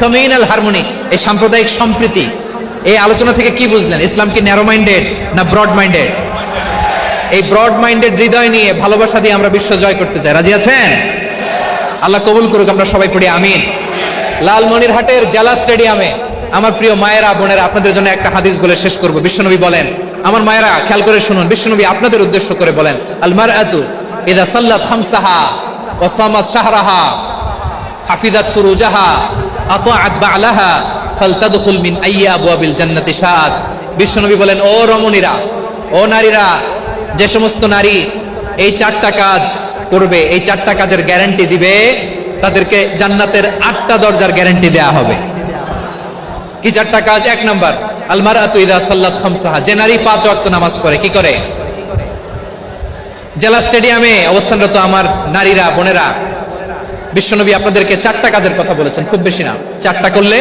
কমিউনাল হারমোনি, এই সাম্প্রদায়িক সম্প্রীতি, এই আলোচনা থেকে কি বুঝলেন? ইসলাম কি ন্যারো মাইন্ডেড না ব্রড মাইন্ডেড? এই ব্রড মাইন্ডেড হৃদয় নিয়ে, ভালোবাসা দিয়ে আমরা বিশ্ব জয় করতে চাই। রাজি আছেন? আল্লাহ কবুল করুক। আমরা সবাই পড়ি আমিন। লালমনিরহাটের জেলা স্টেডিয়ামে আমার প্রিয় মায়েরা, বোনেরা, আপনাদের জন্য একটা হাদিস বলে শেষ করব। বিশ্বনবী বলেন, আমার মায়েরা খেয়াল করে শুনুন, বিশ্বনবী আপনাদের উদ্দেশ্য করে বলেন, আল মারআতু ইযা সাল্লাত খামসাহা ওয়া সামাত শাহরাহা হাফিজাত ফুরুজাহা আতাআত বা'লাহা ফালতাদখুল মিন আইয়ি আবওয়াবিল জান্নাতি শাআত। বিশ্বনবী বলেন, ও রমণীরা, ও নারীরা, যে সমস্ত নারী এই চারটা কাজ করবে, এই চারটা কাজের গ্যারান্টি দিবে, তাদেরকে জান্নাতের 8টা দরজার গ্যারান্টি দেয়া হবে। কি চারটা কাজ? 1 নাম্বার, আল মারআতু ইযা সাল্লাত খামসাহা, যে নারী 5 ওয়াক্ত নামাজ পড়ে। কি করে? জেলা স্টেডিয়ামে অবস্থানরত আমার নারীরা, বোনেরা, বিশ্বনবী আপনাদেরকে 4টা কাজের কথা বলেছেন, খুব বেশি না। 4টা করলে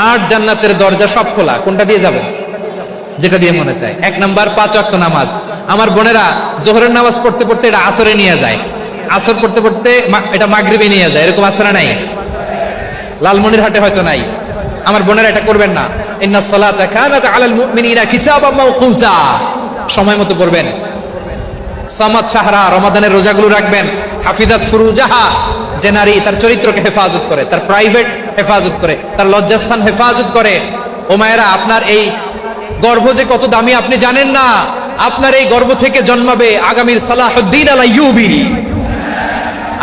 8 জান্নাতের দরজা সব খোলা। কোনটা দিয়ে যাবে? যেটা দিয়ে মনে চায়। 1 নাম্বার 5 ওয়াক্ত নামাজ। আমার বোনেরা জোহরের নামাজ পড়তে পড়তে এটা আসরে নিয়ে যায়, আসর পড়তে পড়তে এটা মাগরিবে নিয়ে যায়। এরকম আসরা নাই? লালমনিরহাটে হয়তো নাই। আমার বোনেরা এটা করবেন না। ইন্নাস সালাতা কানাত আলাল মুমিনিনা কিতাবাম মাওকুতা, সময় মতো পড়বেন। সামাত শাহরা, রমাদানের রোজাগুলো রাখবেন। হাফিজাত ফুরুজাহা, যে নারী তার চরিত্রকে হেফাজত করে, তার প্রাইভেট হেফাজত করে, তার লজ্জাস্থান হেফাজত করে। ও মায়েরা, আপনার এই গর্ভ যে কত দামি আপনি জানেন না। আপনার এই গর্ভ থেকে জন্মাবে আগামীর সালাহুদ্দিন আল আইয়ুবী।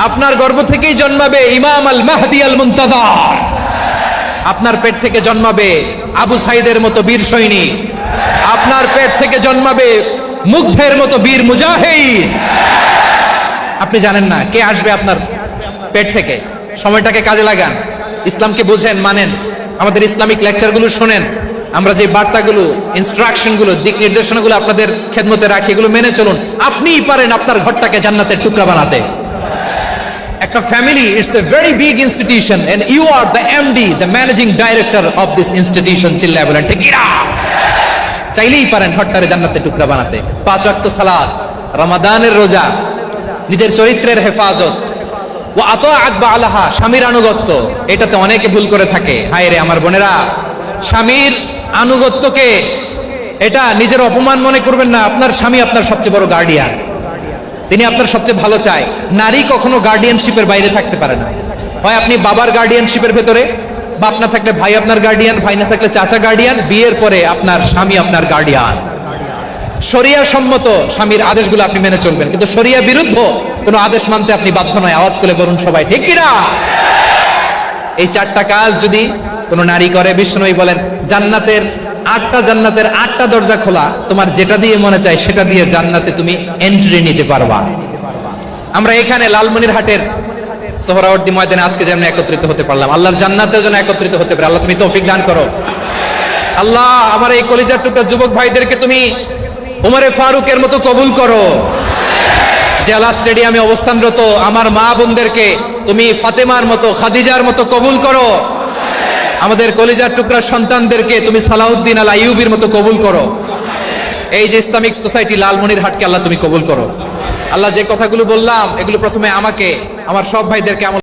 আপনার গর্ভ থেকেই জন্মাবে ইমাম আল মাহদি আল মুনতাযার। আপনার পেট থেকে জন্মাবে আবু সাইদের মতো বীর সৈনিক। আপনার পেট থেকে জন্মাবে মুগ্ধের মতো বীর মুজাহিদ। আপনি জানেন না কে আসবে আপনার পেট থেকে। সময়টাকে কাজে লাগান, ইসলামকে বুঝেন, মানেন, আমাদের ইসলামিক লেকচারগুলো শোনেন। আমরা যে বার্তাগুলো, ইনস্ট্রাকশনগুলো, দিক নির্দেশনাগুলো আপনাদের খেদমতে রাখি, এগুলো মেনে চলুন। আপনিই পারেন আপনার ঘরটাকে জান্নাতের টুকরা বানাতে। একটা family, it's a very big institution and you are the MD, the managing director of this institution. চিল্লায় বলেন ঠিক কিনা? চাইলেই পারেন ঘরটারে জান্নাতের টুকরা বানাতে। 5 ওয়াক্ত সালাত, রমাদানের রোজা, নিজের চরিত্রের হেফাজত, ওয়া আতাআত বা'লাহা, স্বামীর আনুগত্য। এটাতে অনেকে ভুল করে থাকে। হায় রে আমার বোনেরা, স্বামীর আনুগত্যকে এটা নিজের অপমান মনে করবেন না। আপনার স্বামী আপনার সবচেয়ে বড় গার্ডিয়ান, তিনি আপনার সবচেয়ে ভালো চায়। নারী কখনো গার্ডিয়ানশিপের বাইরে থাকতে পারে না। হয় আপনি বাবার গার্ডিয়ানশিপের ভেতরে, বাপ না থাকলে ভাই আপনার গার্ডিয়ান, ভাই না থাকলে চাচা গার্ডিয়ান, বিয়ের পরে আপনার স্বামী আপনার গার্ডিয়ান। শরিয়া সম্মত স্বামীর আদেশগুলো আপনি মেনে চলবেন, কিন্তু শরিয়া বিরুদ্ধ কোনো আদেশ মানতে আপনি বাধ্য নয়। আওয়াজ করে বলুন সবাই ঠিক কিনা? এই 4টা কাজ যদি কোনো নারী করে, বিষ্ণুই বলেন জান্নাতের 8টা দরজা খোলা। তোমার যেটা দিয়ে মনে চায় সেটা দিয়ে জান্নাতে তুমি এন্ট্রি নিতে পারবা। আমরা এখানে লালমনিরহাটের সোহরাওয়ার্দী ময়দানে আজকে যেমন একত্রিত হতে পারলাম, আল্লাহর জান্নাতেও যেন একত্রিত হতে পারে। আল্লাহ তুমি তৌফিক দান করো। আল্লাহ আমার এই কলিজার টুকরা যুবক ভাইদেরকে তুমি উমরে ফারুকের মতো কবুল করো, জেলা স্টেডিয়ামে অবস্থানরত আমার মা বোনদেরকে তুমি ফাতেমার মতো, খাদিজার মতো কবুল করো। আমাদের কলিজার টুকরা সন্তানদেরকে তুমি সালাউদ্দিন আল আইয়ুবীর মতো কবুল করো। এই যে ইসলামিক সোসাইটি লালমনিরহাটকে আল্লাহ তুমি কবুল করো। আল্লাহ যে কথাগুলো বললাম এগুলো প্রথমে আমাকে, আমার সব ভাইদেরকে আমল